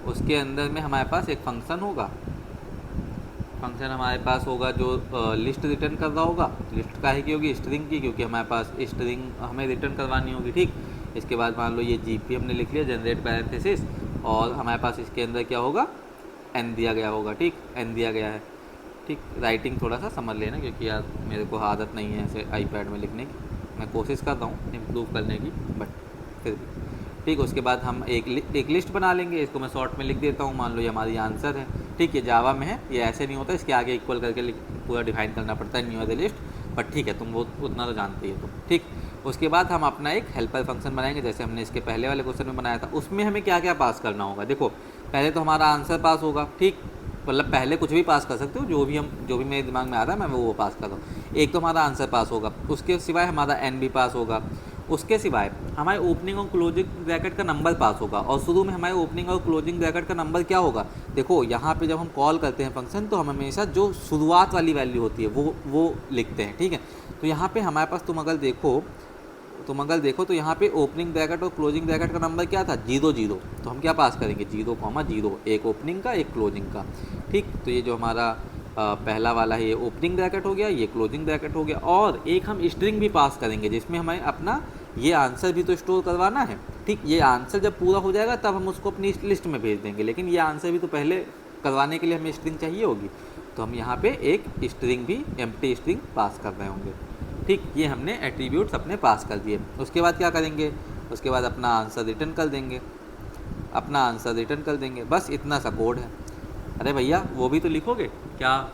S1: उसके अंदर में हमारे पास एक फंक्शन होगा, फंक्शन हमारे पास होगा जो लिस्ट रिटर्न कर रहा होगा। लिस्ट काहे की होगी, स्ट्रिंग की, क्योंकि हमारे पास स्ट्रिंग हमें रिटर्न करवानी होगी। ठीक, इसके बाद मान लो ये जीपी हमने लिख लिया, जनरेट पैरेंथेसिस, और हमारे पास इसके अंदर क्या होगा, एन दिया गया होगा। ठीक, एन दिया गया है। ठीक, राइटिंग थोड़ा सा समझ लेना, क्योंकि यार मेरे को आदत नहीं है ऐसे आईपैड में लिखने की, मैं कोशिश कर रहा हूँ इम्प्रूव करने की, बट फिर भी। ठीक, उसके बाद हम एक लिस्ट बना लेंगे, इसको मैं शॉर्ट में लिख देता हूँ, मान लो ये हमारी आंसर है। ठीक, ये जावा में है, ये ऐसे नहीं होता, इसके आगे इक्वल करके पूरा डिफाइन करना पड़ता है, न्यू एज लिस्ट, बट ठीक है तुम वो उतना तो जानते ही हो तुम। ठीक, उसके बाद हम अपना एक हेल्पर फंक्शन बनाएंगे, जैसे हमने इसके पहले वाले क्वेश्चन में बनाया था। उसमें हमें क्या क्या पास करना होगा, देखो पहले तो हमारा आंसर पास होगा। ठीक, मतलब पहले कुछ भी पास कर सकते हो, जो भी मेरे दिमाग में आ रहा है मैं वो पास कर रहा हूँ। एक तो हमारा आंसर पास होगा, उसके सिवाय हमारा एन भी पास होगा, उसके सिवाय हमारे ओपनिंग और क्लोजिंग ब्रैकेट का नंबर पास होगा। और शुरू में हमारे ओपनिंग और क्लोजिंग ब्रैकेट का नंबर क्या होगा, देखो यहाँ पे जब हम कॉल करते हैं फंक्शन, तो हम हमेशा जो शुरुआत वाली वैल्यू होती है वो लिखते हैं। ठीक है, तो यहाँ पे हमारे पास तुम अगर देखो तो यहाँ पे ओपनिंग ब्रैकेट और क्लोजिंग ब्रैकेट का नंबर क्या था, 0 0, तो हम क्या पास करेंगे, 0,0, एक ओपनिंग का एक क्लोजिंग का। ठीक, तो ये जो हमारा पहला वाला है ये ओपनिंग ब्रैकेट हो गया, ये क्लोजिंग ब्रैकेट हो गया, और एक हम स्ट्रिंग भी पास करेंगे जिसमें हमें अपना ये आंसर भी तो स्टोर करवाना है। ठीक, ये आंसर जब पूरा हो जाएगा तब हम उसको अपनी लिस्ट में भेज देंगे, लेकिन ये आंसर भी तो पहले करवाने के लिए हमें स्ट्रिंग चाहिए होगी, तो हम यहाँ पे एक स्ट्रिंग भी एम्प्टी स्ट्रिंग पास कर रहे होंगे। ठीक, ये हमने एट्रीब्यूट्स अपने पास कर दिए। उसके बाद क्या करेंगे, उसके बाद अपना आंसर रिटर्न कर देंगे, अपना आंसर रिटर्न कर देंगे। बस इतना सा कोड है। अरे भैया वो भी तो लिखोगे क्या,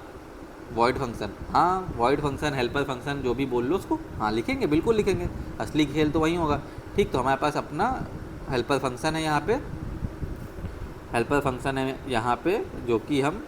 S1: वॉइड फंक्शन, हाँ वॉइड फंक्शन, हेल्पर फंक्शन, जो भी बोल लो उसको, हाँ लिखेंगे, बिल्कुल लिखेंगे, असली खेल तो वही होगा। ठीक, तो हमारे पास अपना हेल्पर फंक्शन है यहाँ पे, हेल्पर फंक्शन है यहाँ पे, जो कि हम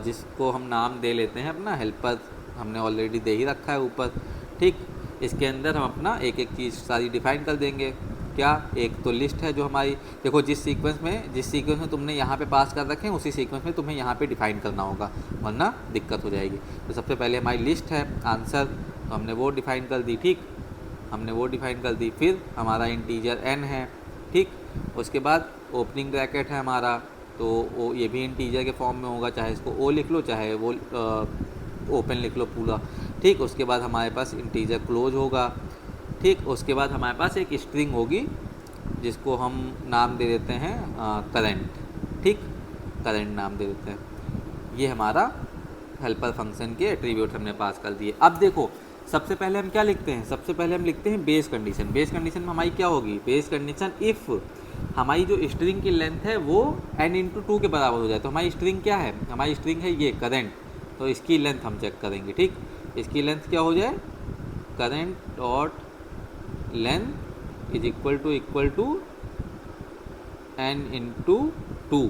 S1: जिसको हम नाम दे लेते हैं अपना हेल्पर, हमने ऑलरेडी दे ही रखा है ऊपर। ठीक, इसके अंदर हम अपना एक एक चीज़ सारी डिफाइन कर देंगे। क्या, एक तो लिस्ट है जो हमारी, देखो जिस सीक्वेंस में तुमने यहाँ पे पास कर रखे हैं उसी सीक्वेंस में तुम्हें यहाँ पे डिफाइन करना होगा, वरना दिक्कत हो जाएगी। तो सबसे पहले हमारी लिस्ट है आंसर, तो हमने वो डिफाइन कर दी। ठीक, हमने वो डिफाइन कर दी। फिर हमारा इंटीजर n है। ठीक, उसके बाद ओपनिंग ब्रैकेट है हमारा, तो वो ये भी इंटीजर के फॉर्म में होगा, चाहे इसको ओ लिख लो चाहे वो ओपन लिख लो पूरा। ठीक, उसके बाद हमारे पास इंटीजर क्लोज होगा। ठीक, उसके बाद हमारे पास एक स्ट्रिंग होगी जिसको हम नाम दे देते हैं करंट। ठीक, करंट नाम दे देते हैं। ये हमारा हेल्पर फंक्शन के एट्रीब्यूट हमने पास कर दिए। अब देखो सबसे पहले हम क्या लिखते हैं, सबसे पहले हम लिखते हैं बेस कंडीशन। बेस कंडीशन में हमारी क्या होगी, बेस कंडीशन इफ़ हमारी जो स्ट्रिंग की लेंथ है वो n×2 के बराबर हो जाए। तो हमारी स्ट्रिंग क्या है, हमारी स्ट्रिंग है ये करंट, तो इसकी लेंथ हम चेक करेंगे। ठीक, इसकी लेंथ क्या हो जाए, current dot length is equal to n×2।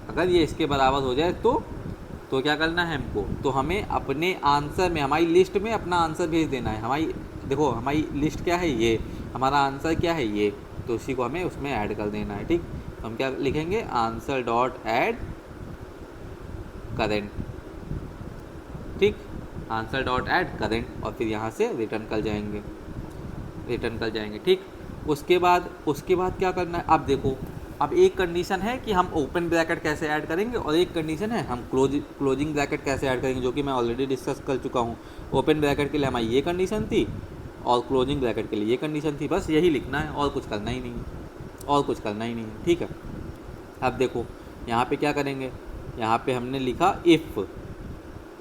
S1: अगर ये इसके बराबर हो जाए तो क्या करना है हमको, तो हमें अपने आंसर में, हमारी लिस्ट में अपना आंसर भेज देना है। हमारी देखो हमारी लिस्ट क्या है ये, हमारा आंसर क्या है ये, तो उसी को हमें उसमें ऐड कर देना है। ठीक, तो हम क्या लिखेंगे, आंसर डॉट ऐड करेंट। ठीक, आंसर डॉट ऐड करेंट, और फिर यहाँ से रिटर्न कर जाएंगे। ठीक, उसके बाद क्या करना है, अब देखो अब एक कंडीशन है कि हम ओपन ब्रैकेट कैसे ऐड करेंगे, और एक कंडीशन है हम क्लोजिंग ब्रैकेट कैसे ऐड करेंगे, जो कि मैं ऑलरेडी डिस्कस कर चुका हूँ। ओपन ब्रैकेट के लिए हमारी ये कंडीशन थी और क्लोजिंग ब्रैकेट के लिए ये कंडीशन थी, बस यही लिखना है और कुछ करना ही नहीं है। ठीक है, अब देखो यहाँ पे क्या करेंगे, यहाँ पे हमने लिखा if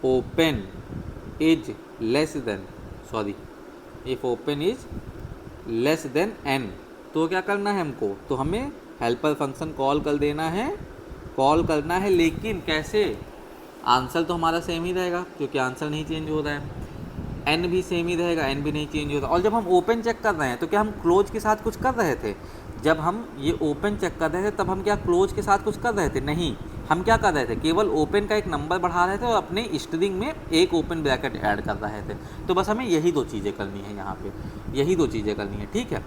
S1: open is less than n, तो क्या करना है हमको, तो हमें हेल्पर फंक्शन कॉल करना है, लेकिन कैसे, आंसर तो हमारा सेम ही रहेगा क्योंकि आंसर नहीं चेंज हो रहा है, n भी सेम ही रहेगा, n भी नहीं चेंज हो रहा। और जब हम ओपन चेक कर रहे हैं तो क्या हम क्लोज के साथ कुछ कर रहे थे, जब हम ये ओपन चेक कर रहे थे तब हम क्या क्लोज के साथ कुछ कर रहे थे, नहीं, हम क्या कर रहे थे, केवल ओपन का एक नंबर बढ़ा रहे थे और अपने स्ट्रिंग में एक ओपन ब्रैकेट ऐड कर रहे थे। तो बस हमें यही दो चीज़ें करनी है, यहाँ पे यही दो चीज़ें करनी है। ठीक है,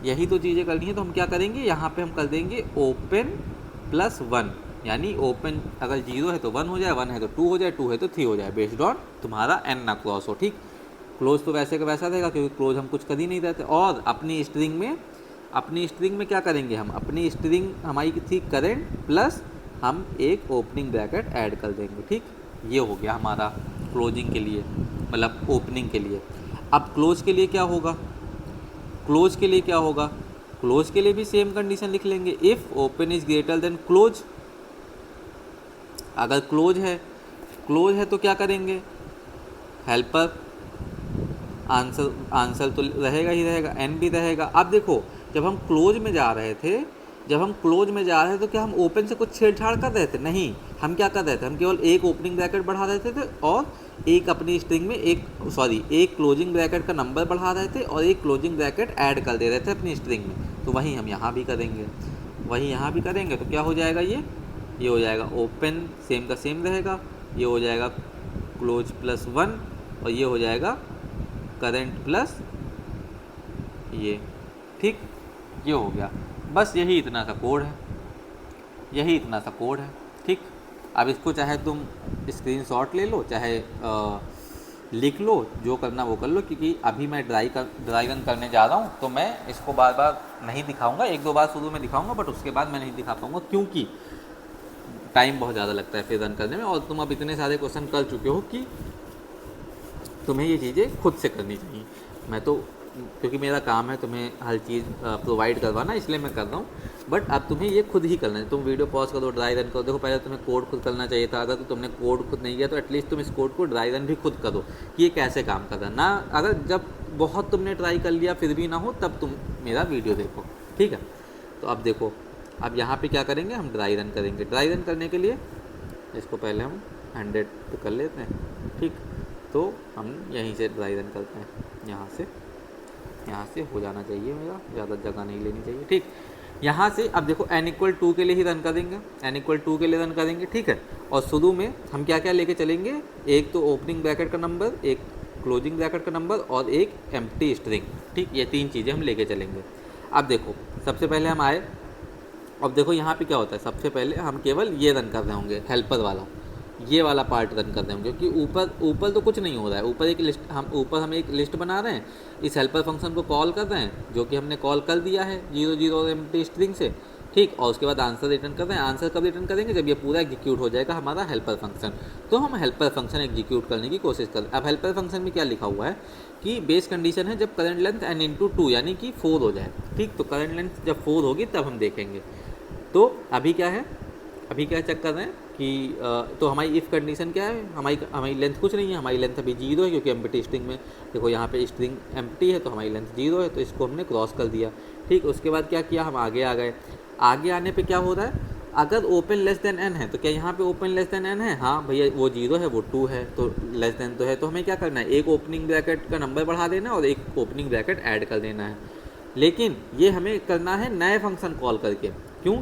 S1: यही दो चीज़ें करनी है, तो हम क्या करेंगे, यहाँ पे हम कर देंगे ओपन +1, यानी ओपन अगर 0 है तो 1 हो जाए, 1 है तो 2 हो जाए, 2 है तो 3 हो जाए, बेस्ड ऑन तुम्हारा n ना क्रॉस हो। ठीक, क्लोज तो वैसे का वैसा रहेगा क्योंकि क्लोज हम कुछ कर ही नहीं रहते। और अपनी स्ट्रिंग में क्या करेंगे, हम अपनी स्ट्रिंग हमारी थी करंट प्लस हम एक ओपनिंग ब्रैकेट ऐड कर देंगे। ठीक, ये हो गया हमारा क्लोजिंग के लिए, मतलब ओपनिंग के लिए। अब क्लोज के लिए क्या होगा, क्लोज के लिए भी सेम कंडीशन लिख लेंगे, if open is greater than close. अगर क्लोज है तो क्या करेंगे, हेल्पर आंसर तो रहेगा ही रहेगा, n भी रहेगा। अब देखो जब हम क्लोज में जा रहे थे तो क्या हम ओपन से कुछ छेड़छाड़ कर रहे थे, नहीं, हम क्या कर रहे थे, हम केवल एक ओपनिंग ब्रैकेट बढ़ा रहे थे और एक अपनी स्ट्रिंग में एक क्लोजिंग ब्रैकेट का नंबर बढ़ा रहे थे और एक क्लोजिंग ब्रैकेट ऐड कर दे रहे थे अपनी स्ट्रिंग में। तो वही हम यहाँ भी करेंगे, तो क्या हो जाएगा, ये हो जाएगा ओपन सेम का सेम रहेगा, ये हो जाएगा क्लोज +1 और ये हो जाएगा करंट प्लस ये। ठीक, ये हो गया, बस यही इतना सा कोड है। ठीक, अब इसको चाहे तुम स्क्रीनशॉट ले लो, चाहे लिख लो, जो करना वो कर लो, क्योंकि अभी मैं ड्राई रन करने जा रहा हूँ, तो मैं इसको बार बार नहीं दिखाऊंगा, 1-2 बार शुरू में दिखाऊंगा, बट उसके बाद मैं नहीं दिखा पाऊँगा क्योंकि टाइम बहुत ज़्यादा लगता है फिर रन करने में, और तुम अब इतने सारे क्वेश्चन कर चुके हो कि तुम्हें ये चीज़ें खुद से करनी चाहिए। मैं तो क्योंकि मेरा काम है तुम्हें हर चीज़ प्रोवाइड करवाना, इसलिए मैं कर रहा हूँ, बट अब तुम्हें ये खुद ही करना है। तुम वीडियो पॉज करो, ड्राई रन करो। देखो पहले तुम्हें कोड खुद करना चाहिए था, अगर तो तुमने कोड खुद नहीं किया तो एटलीस्ट तुम इस कोड को ड्राई रन भी खुद करो कि ये कैसे काम कर रहा है ना। अगर जब बहुत तुमने ट्राई कर लिया फिर भी ना हो तब तुम मेरा वीडियो देखो, ठीक है। तो अब देखो, अब यहाँ पे क्या करेंगे, हम ड्राई रन करेंगे। ड्राई रन करने के लिए इसको पहले हम 100 पे कर लेते हैं, ठीक। तो हम यहीं से ड्राई रन करते हैं, यहाँ से हो जाना चाहिए मेरा, ज़्यादा जगह नहीं लेनी चाहिए, ठीक। यहाँ से अब देखो n=2 के लिए ही रन करेंगे, n=2 के लिए रन करेंगे, ठीक है। और शुरू में हम क्या क्या लेके चलेंगे, एक तो ओपनिंग ब्रैकेट का नंबर, एक क्लोजिंग ब्रैकेट का नंबर और एक एम्प्टी स्ट्रिंग, ठीक। ये 3 चीज़ें हम लेके चलेंगे। अब देखो सबसे पहले हम आए, अब देखो यहाँ पे क्या होता है, सबसे पहले हम केवल ये रन कर रहे होंगे, हेल्पर वाला, ये वाला पार्ट रन कर रहे होंगे, क्योंकि ऊपर तो कुछ नहीं हो रहा है। ऊपर एक लिस्ट, हम एक लिस्ट बना रहे हैं, इस हेल्पर फंक्शन को कॉल कर रहे हैं, जो कि हमने कॉल कर दिया है 00 और एम्प्टी स्ट्रिंग से, ठीक। और उसके बाद आंसर रिटर्न कर रहे हैं। आंसर कब रिटर्न करेंगे, जब ये पूरा एग्जीक्यूट हो जाएगा हमारा हेल्पर फंक्शन। तो हम हेल्पर फंक्शन एग्जीक्यूट करने की कोशिश करें। अब हेल्पर फंक्शन में क्या लिखा हुआ है कि बेस कंडीशन है जब करंट लेंथ n×2 यानी कि 4 हो जाए, ठीक। तो करंट लेंथ जब 4 होगी तब हम देखेंगे। तो अभी क्या है, अभी क्या चेक कर रहे हैं कि तो हमारी इफ़ कंडीशन क्या है, हमारी लेंथ कुछ नहीं है, हमारी लेंथ अभी 0 है, क्योंकि एम्प्टी स्ट्रिंग में देखो यहाँ पे स्ट्रिंग एम्प्टी है तो हमारी लेंथ 0 है, तो इसको हमने क्रॉस कर दिया, ठीक। उसके बाद क्या किया, हम आगे आ गए। आगे आने पे क्या हो रहा है, अगर ओपन लेस देन n है तो क्या यहाँ पे ओपन लेस देन n है, हाँ भैया वो 0 है वो 2 है, तो लेस देन तो है। तो हमें क्या करना है, एक ओपनिंग ब्रैकेट का नंबर बढ़ा देना और एक ओपनिंग ब्रैकेट ऐड कर देना है। लेकिन ये हमें करना है नए फंक्शन कॉल करके। क्यों,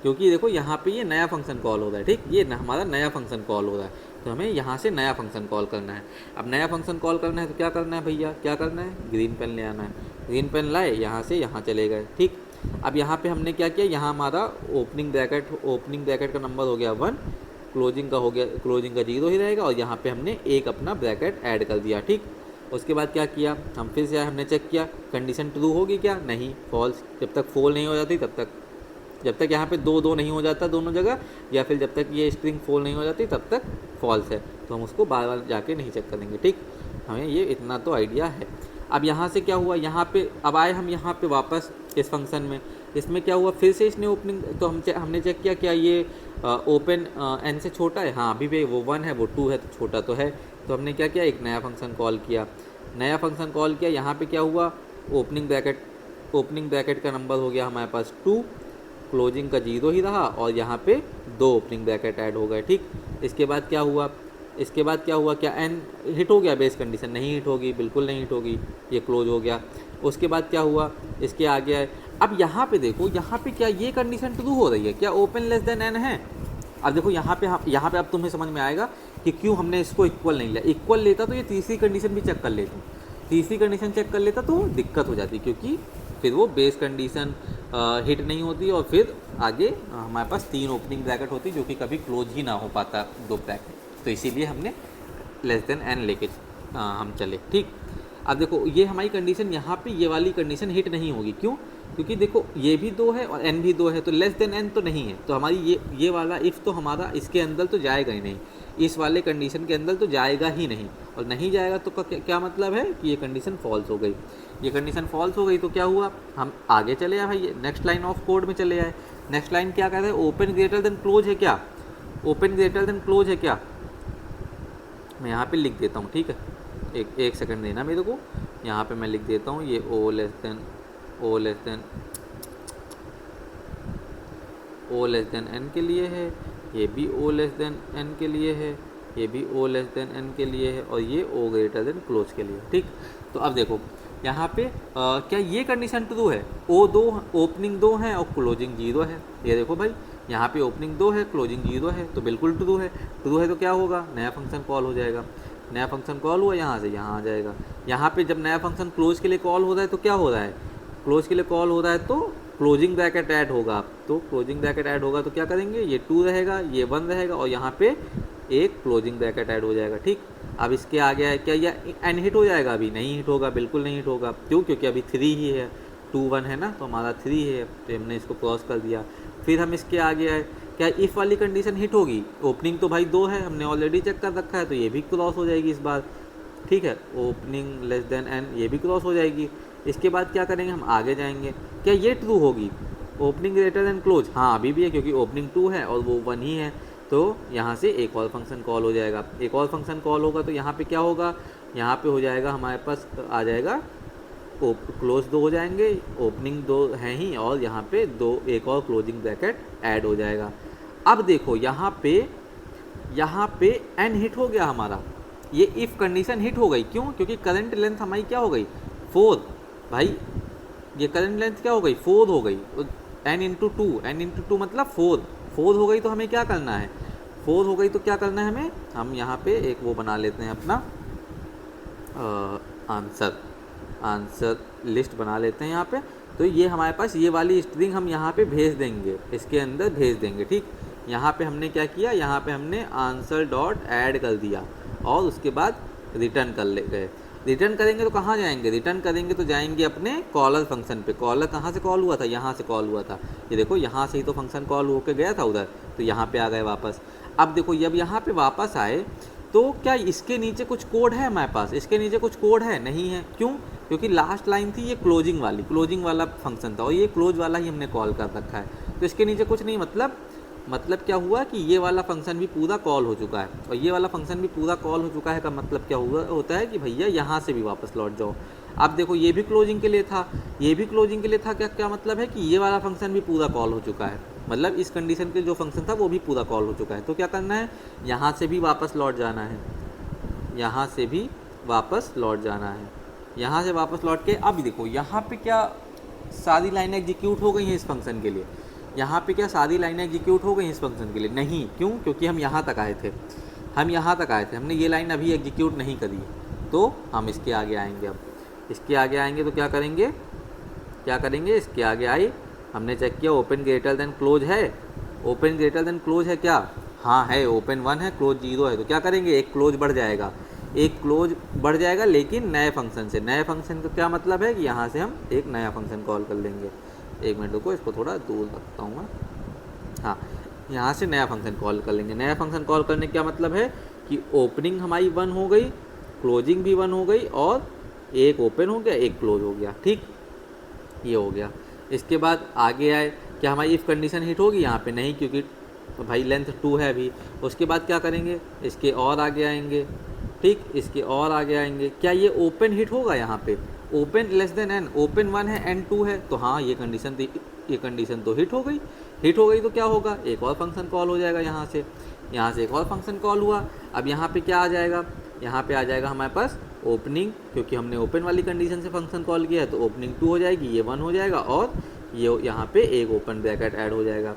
S1: क्योंकि देखो यहाँ पे ये नया फंक्शन कॉल हो रहा है, ठीक। ये हमारा नया फंक्शन कॉल हो रहा है, तो हमें यहाँ से नया फंक्शन कॉल करना है। अब नया फंक्शन कॉल करना है तो क्या करना है भैया, क्या करना है, ग्रीन पेन ले आना है। ग्रीन पेन लाए, यहाँ से यहाँ चले गए, ठीक। अब यहाँ पे हमने क्या किया, यहाँ हमारा ओपनिंग ब्रैकेट का नंबर हो गया 1, क्लोजिंग का 0 ही रहेगा, और यहाँ पे हमने एक अपना ब्रैकेट ऐड कर दिया, ठीक। उसके बाद क्या किया, हम फिर से हमने चेक किया कंडीशन ट्रू होगी क्या, नहीं, फॉल्स। जब तक फॉल नहीं हो जाती तब तक, जब तक यहाँ पे 2 नहीं हो जाता दोनों जगह, या फिर जब तक ये स्ट्रिंग फॉल नहीं हो जाती तब तक फॉल्स है, तो हम उसको बार बार जाके नहीं चेक करेंगे, ठीक। हमें ये इतना तो आइडिया है। अब यहाँ से क्या हुआ, यहाँ पे अब आए हम यहाँ पे वापस इस फंक्शन में, इसमें क्या हुआ, फिर से इसने ओपनिंग, तो हमने चेक किया क्या ये ओपन n से छोटा है, हाँ अभी भी वो 1 है वो 2 है तो छोटा तो है। तो हमने क्या किया, एक नया फंक्शन कॉल किया। यहाँ पे क्या हुआ, ओपनिंग ब्रैकेट का नंबर हो गया हमारे पास 2, क्लोजिंग का 0 ही रहा, और यहाँ पे 2 ओपनिंग ब्रैकेट ऐड हो गए, ठीक। इसके बाद क्या हुआ, क्या n हिट हो गया, बेस कंडीशन नहीं हिट होगी, बिल्कुल नहीं हिट होगी, ये क्लोज हो गया। उसके बाद क्या हुआ, इसके आगे आए। अब यहाँ पे देखो, यहाँ पे क्या ये कंडीशन ट्रू हो रही है, क्या ओपन लेस देन n है। अब देखो यहाँ पे अब तुम्हें समझ में आएगा कि क्यों हमने इसको इक्वल नहीं लिया। इक्वल लेता तो ये तीसरी कंडीशन भी चेक कर लेती, तीसरी कंडीशन चेक कर लेता तो दिक्कत हो जाती, क्योंकि फिर वो बेस कंडीशन हिट नहीं होती, और फिर आगे हमारे पास 3 ओपनिंग ब्रैकेट होती जो कि कभी क्लोज ही ना हो पाता 2 ब्रैकेट। तो इसीलिए हमने लेस देन n लेके हम चले, ठीक। अब देखो ये हमारी कंडीशन, यहाँ पे ये वाली कंडीशन हिट नहीं होगी, क्यों, क्योंकि देखो ये भी 2 है और n भी 2 है, तो लेस देन n तो नहीं है, तो हमारी ये वाला इफ़ तो हमारा इसके अंदर तो जाएगा ही नहीं, इस वाले कंडीशन के अंदर तो जाएगा ही नहीं, और नहीं जाएगा तो क्या मतलब है कि ये कंडीशन फॉल्स हो गई। ये कंडीशन फॉल्स हो गई तो क्या हुआ, हम आगे चले आए भाई, नेक्स्ट लाइन ऑफ कोड में चले आए। नेक्स्ट लाइन क्या कहते हैं, ओपन ग्रेटर देन क्लोज है क्या, ओपन ग्रेटर देन क्लोज है क्या, मैं यहाँ पे लिख देता हूँ, ठीक है। एक सेकंड देना मेरे को, यहाँ पे मैं लिख देता हूँ, ये ओ लेस देन n के लिए है, ये भी ओ लेस देन n के लिए है, ये भी ओ लेस देन n के लिए है, और ये ओ ग्रेटर देन क्लोज के लिए, ठीक। तो अब देखो यहाँ पे क्या ये कंडीशन ट्रू है, ओपनिंग 2 है और क्लोजिंग 0 है। ये देखो भाई, यहाँ पे ओपनिंग 2 है क्लोजिंग 0 है, तो बिल्कुल ट्रू है। ट्रू है तो क्या होगा, नया फंक्शन कॉल हो जाएगा। नया फंक्शन कॉल हुआ, यहाँ से यहाँ आ जाएगा। यहाँ पे जब नया फंक्शन क्लोज के लिए कॉल हो रहा है तो क्या हो रहा है, क्लोज के लिए कॉल हो रहा है तो क्लोजिंग ब्रैकेट ऐड होगा। तो क्लोजिंग ब्रैकेट ऐड होगा तो क्या करेंगे, ये 2 रहेगा, ये 1 रहेगा, और यहाँ पे एक क्लोजिंग ब्रैकेट ऐड हो जाएगा, ठीक। अब इसके आगे है क्या, यह n हिट हो जाएगा, अभी नहीं हिट होगा, बिल्कुल नहीं हिट होगा। क्यों, क्योंकि अभी 3 ही है, 2 1 है ना, तो हमारा 3 है, तो हमने इसको क्रॉस कर दिया। फिर हम इसके आगे आए, क्या इफ़ वाली कंडीशन हिट होगी, ओपनिंग तो भाई 2 है, हमने ऑलरेडी चेक कर रखा है, तो ये भी क्रॉस हो जाएगी इस बार, ठीक है। ओपनिंग लेस देन n, ये भी क्रॉस हो जाएगी। इसके बाद क्या करेंगे, हम आगे जाएंगे, क्या ये ट्रू होगी, ओपनिंग ग्रेटर देन क्लोज, हाँ अभी भी है क्योंकि ओपनिंग 2 है और वो 1 ही है, तो यहाँ से एक और फंक्शन कॉल हो जाएगा। एक और फंक्शन कॉल होगा तो यहाँ पे क्या होगा, यहाँ पे हो जाएगा हमारे पास आ जाएगा क्लोज 2 हो जाएंगे, ओपनिंग 2 हैं ही, और यहाँ पे 2 एक और क्लोजिंग ब्रैकेट ऐड हो जाएगा। अब देखो यहाँ पे एन हिट हो गया हमारा, ये इफ़ कंडीशन हिट हो गई। क्यों? क्योंकि करंट लेंथ हमारी क्या हो गई 4 भाई, ये करंट लेंथ क्या हो गई 4 हो गई, एन इंटू टू मतलब 4 हो गई। तो हमें क्या करना है, 4 हो गई तो क्या करना है हमें, हम यहाँ पे एक वो बना लेते हैं अपना आंसर लिस्ट बना लेते हैं यहाँ पे। तो ये हमारे पास ये वाली स्ट्रिंग हम यहाँ पे भेज देंगे, इसके अंदर भेज देंगे, ठीक। यहाँ पे हमने क्या किया, यहाँ पे हमने आंसर डॉट ऐड कर दिया और उसके बाद रिटर्न कर ले गए। रिटर्न करेंगे तो कहाँ जाएंगे, रिटर्न करेंगे तो जाएंगे अपने कॉलर फंक्शन पे। कॉलर कहाँ से कॉल हुआ था, यहाँ से कॉल हुआ था, ये देखो यहाँ से ही तो फंक्शन कॉल होकर गया था उधर, तो यहाँ पे आ गए वापस। अब देखो जब यहाँ पे वापस आए तो क्या इसके नीचे कुछ कोड है हमारे पास, इसके नीचे कुछ कोड है, नहीं है। क्यों? क्योंकि लास्ट लाइन थी ये क्लोजिंग वाला फंक्शन था और ये क्लोज वाला ही हमने कॉल कर रखा है, तो इसके नीचे कुछ नहीं। मतलब क्या हुआ कि ये वाला फंक्शन भी पूरा कॉल हो चुका है और ये वाला फंक्शन भी पूरा कॉल हो चुका है का मतलब क्या हुआ होता है कि भैया यहाँ से भी वापस लौट जाओ। अब देखो ये भी क्लोजिंग के लिए था, ये भी क्लोजिंग के लिए था, क्या मतलब है कि ये वाला फंक्शन भी पूरा कॉल हो चुका है, मतलब इस कंडीशन के जो फंक्शन था वो भी पूरा कॉल हो चुका है। तो क्या करना है, यहाँ से भी वापस लौट जाना है, यहाँ से भी वापस लौट जाना है, यहाँ से वापस लौट के। अब देखो यहाँ पे क्या सारी लाइनें एग्जीक्यूट हो गई हैं इस फंक्शन के लिए, यहाँ पे क्या सारी लाइनें एग्जीक्यूट हो गई इस फंक्शन के लिए, नहीं। क्यों? क्योंकि हम यहाँ तक आए थे, हमने ये लाइन अभी एग्जीक्यूट नहीं करी, तो हम इसके आगे आएंगे। अब इसके आगे आएंगे तो क्या करेंगे, इसके आगे आए, हमने चेक किया ओपन ग्रेटर देन क्लोज है, ओपन ग्रेटर देन क्लोज है क्या, हाँ है, ओपन 1 है क्लोज 0 है, तो क्या करेंगे एक क्लोज बढ़ जाएगा, लेकिन नए फंक्शन से। नए फंक्शन का क्या मतलब है कि यहाँ से हम एक नया फंक्शन कॉल कर लेंगे। एक मिनट रुको, इसको थोड़ा दूर रखता हूँ मैं, हाँ, यहाँ से नया फंक्शन कॉल कर लेंगे। नया फंक्शन कॉल करने का मतलब है कि ओपनिंग हमारी 1 हो गई, क्लोजिंग भी 1 हो गई, और एक ओपन हो गया एक क्लोज हो गया, ठीक, ये हो गया। इसके बाद आगे आए, क्या हमारी इफ़ कंडीशन हिट होगी यहाँ पे, नहीं, क्योंकि भाई लेंथ 2 है अभी। उसके बाद क्या करेंगे, इसके और आगे आएंगे, ठीक, इसके और आगे आएंगे, क्या ये ओपन हिट होगा यहाँ पे, open less than N, open 1 है एन 2 है, तो हाँ ये कंडीशन तो हिट हो गई तो क्या होगा, एक और फंक्शन कॉल हो जाएगा यहाँ से एक और फंक्शन कॉल हुआ। अब यहाँ पे क्या आ जाएगा, यहाँ पे आ जाएगा हमारे पास ओपनिंग, क्योंकि हमने ओपन वाली कंडीशन से फंक्शन कॉल किया है तो ओपनिंग 2 हो जाएगी, ये 1 हो जाएगा, और ये यहाँ पे एक ओपन ब्रैकेट ऐड हो जाएगा।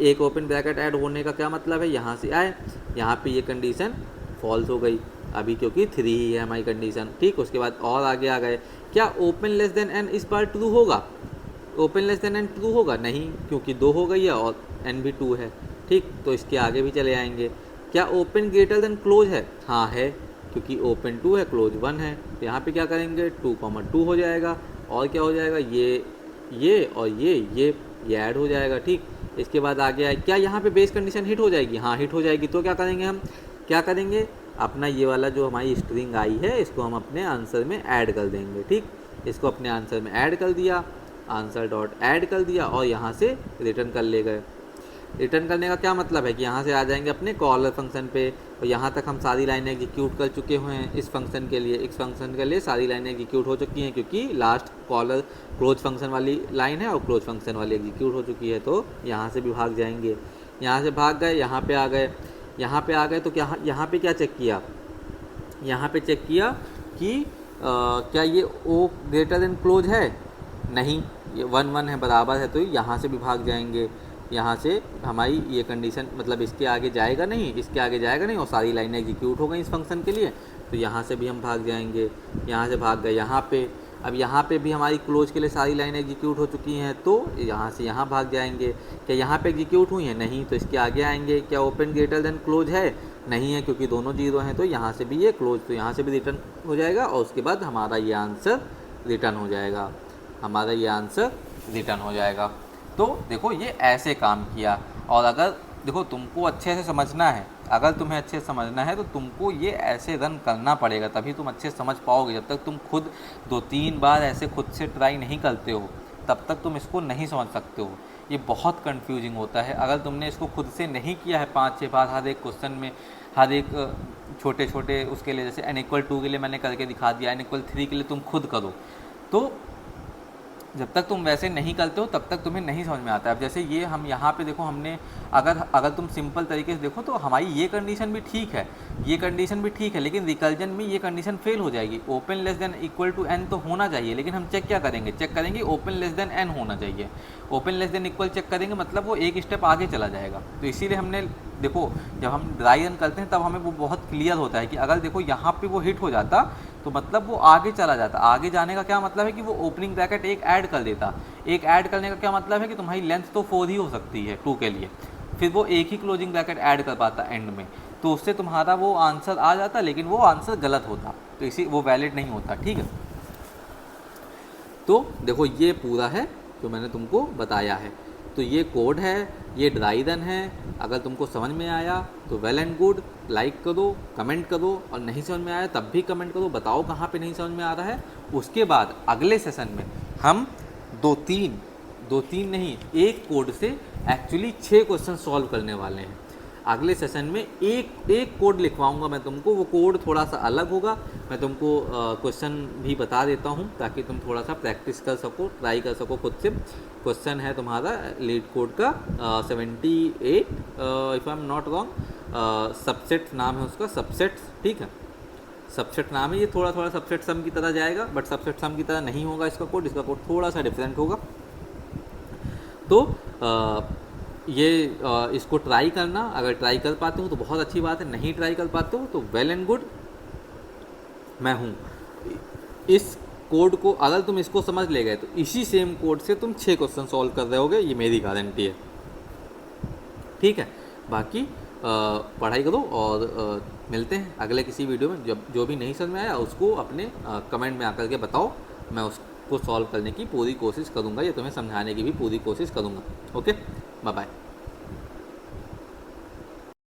S1: एक ओपन ब्रैकेट ऐड होने का क्या मतलब है, यहाँ से आए, यहाँ पे ये कंडीशन फॉल्स हो गई अभी, क्योंकि 3 ही है हमारी कंडीशन, ठीक। उसके बाद और आगे आ गए, क्या ओपन लेस देन एन इस बार ट्रू होगा, open less than N true होगा, नहीं, क्योंकि 2 हो गई है और एन भी 2 है, ठीक। तो इसके आगे भी चले आएंगे, क्या ओपन ग्रेटर देन क्लोज है, हाँ है, क्योंकि ओपन 2 है क्लोज 1 है, तो यहाँ पे क्या करेंगे 2,2 हो जाएगा, और क्या हो जाएगा, ये और ये ऐड हो जाएगा, ठीक। इसके बाद आगे आए, क्या यहाँ पे बेस कंडीशन हिट हो जाएगी, हाँ हिट हो जाएगी, तो क्या करेंगे अपना ये वाला जो हमारी स्ट्रिंग आई है इसको हम अपने आंसर में ऐड कर देंगे, ठीक। इसको अपने आंसर में ऐड कर दिया, आंसर डॉट ऐड कर दिया, और यहाँ से रिटर्न कर ले गए। रिटर्न करने का क्या मतलब है कि यहाँ से आ जाएंगे अपने कॉलर फंक्शन पे, और यहाँ तक हम सारी लाइनें एग्जीक्यूट कर चुके हुए हैं इस फंक्शन के लिए सारी लाइनें एग्जीक्यूट हो चुकी हैं, क्योंकि लास्ट कॉलर क्लोज फंक्शन वाली लाइन है और क्लोज फंक्शन वाली एग्जीक्यूट हो चुकी है, तो यहाँ से भी भाग जाएंगे। यहाँ से भाग गए, यहाँ पे आ गए, तो क्या यहाँ पे क्या चेक किया, यहाँ पे चेक किया कि क्या ये ओ ग्रेटर देन क्लोज है, नहीं, ये 1 है, बराबर है, तो यहाँ से भी भाग जाएंगे। यहाँ से हमारी ये कंडीशन मतलब इसके आगे जाएगा नहीं, और सारी लाइनें एग्जीक्यूट हो गई इस फंक्शन के लिए, तो यहाँ से भी हम भाग जाएंगे। यहाँ से भाग गए यहाँ पे, अब यहाँ पे भी हमारी क्लोज के लिए सारी लाइनें एग्जीक्यूट हो चुकी हैं, तो यहाँ से यहाँ भाग जाएंगे। क्या यहाँ पे एग्जीक्यूट हुई हैं, नहीं, तो इसके आगे आएंगे। क्या ओपन ग्रेटर देन क्लोज है, नहीं है, क्योंकि दोनों 0 हैं, तो यहाँ से भी ये क्लोज, तो यहाँ से भी रिटर्न हो जाएगा, और उसके बाद हमारा ये आंसर रिटर्न हो जाएगा। तो देखो ये ऐसे काम किया। और अगर देखो तुमको अच्छे से समझना है, अगर तुम्हें अच्छे से समझना है तो तुमको ये ऐसे रन करना पड़ेगा, तभी तुम अच्छे से समझ पाओगे। जब तक तुम खुद 2-3 बार ऐसे खुद से ट्राई नहीं करते हो तब तक तुम इसको नहीं समझ सकते हो। ये बहुत कंफ्यूजिंग होता है। अगर तुमने इसको खुद से नहीं किया है 5-6 बार हर एक क्वेश्चन में, हर एक छोटे छोटे उसके लिए, जैसे n=2 के लिए मैंने करके दिखा दिया, n=3 के लिए तुम खुद करो, तो जब तक तुम वैसे नहीं करते हो तब तक तुम्हें नहीं समझ में आता है। अब जैसे ये हम यहाँ पे देखो, हमने अगर तुम सिंपल तरीके से देखो तो हमारी ये कंडीशन भी ठीक है, ये कंडीशन भी ठीक है, लेकिन रिकल्जन में ये कंडीशन फेल हो जाएगी। Open less than equal to N तो होना चाहिए, लेकिन हम चेक क्या करेंगे, चेक करेंगे ओपन लेस देन एन होना चाहिए। Open less than equal check करेंगे मतलब वो एक स्टेप आगे चला जाएगा। तो इसीलिए हमने देखो, जब हम ड्राई रन करते हैं तब हमें वो बहुत क्लियर होता है कि अगर देखो यहाँ पे वो हिट हो जाता तो मतलब वो आगे चला जाता। आगे जाने का क्या मतलब है कि वो ओपनिंग ब्रैकेट एक ऐड कर देता। एक ऐड करने का क्या मतलब है कि तुम्हारी लेंथ तो 4 ही हो सकती है 2 के लिए, फिर वो एक ही क्लोजिंग ब्रैकेट ऐड कर पाता एंड में, तो उससे तुम्हारा वो आंसर आ जाता, लेकिन वो आंसर गलत होता, तो इसी वो वैलिड नहीं होता। ठीक है, तो देखो ये पूरा है जो मैंने तुमको बताया है। तो ये कोड है, ये ड्राई रन है। अगर तुमको समझ में आया तो वेल एंड गुड, लाइक करो, कमेंट करो, और नहीं समझ में आया तब भी कमेंट करो, बताओ कहाँ पे नहीं समझ में आ रहा है। उसके बाद अगले सेशन में हम दो तीन नहीं, एक कोड से एक्चुअली 6 क्वेश्चन सॉल्व करने वाले हैं। अगले सेशन में एक कोड लिखवाऊंगा मैं तुमको, वो कोड थोड़ा सा अलग होगा। मैं तुमको क्वेश्चन भी बता देता हूँ ताकि तुम थोड़ा सा प्रैक्टिस कर सको, ट्राई कर सको खुद से। क्वेश्चन है तुम्हारा लीड कोड का 78 if I am not wrong, subset नाम है उसका, सबसेट। ठीक है, सबसेट नाम है। ये थोड़ा सबसेट सम की तरह जाएगा, बट सबसेट सम की तरह नहीं होगा इसका कोड थोड़ा सा डिफरेंट होगा। तो ये इसको ट्राई करना, अगर ट्राई कर पाते हो तो बहुत अच्छी बात है, नहीं ट्राई कर पाते हो तो वेल एंड गुड, मैं हूँ। इस कोड को अगर तुम इसको समझ ले गए तो इसी सेम कोड से तुम 6 क्वेश्चन सॉल्व कर रहे होगे, ये मेरी गारंटी है। ठीक है, बाकी पढ़ाई करो और मिलते हैं अगले किसी वीडियो में। जब जो भी नहीं समझ में आया उसको अपने कमेंट में आकर के बताओ, मैं उसको सॉल्व करने की पूरी कोशिश करूँगा या तुम्हें समझाने की भी पूरी कोशिश करूँगा। Okay, bye bye.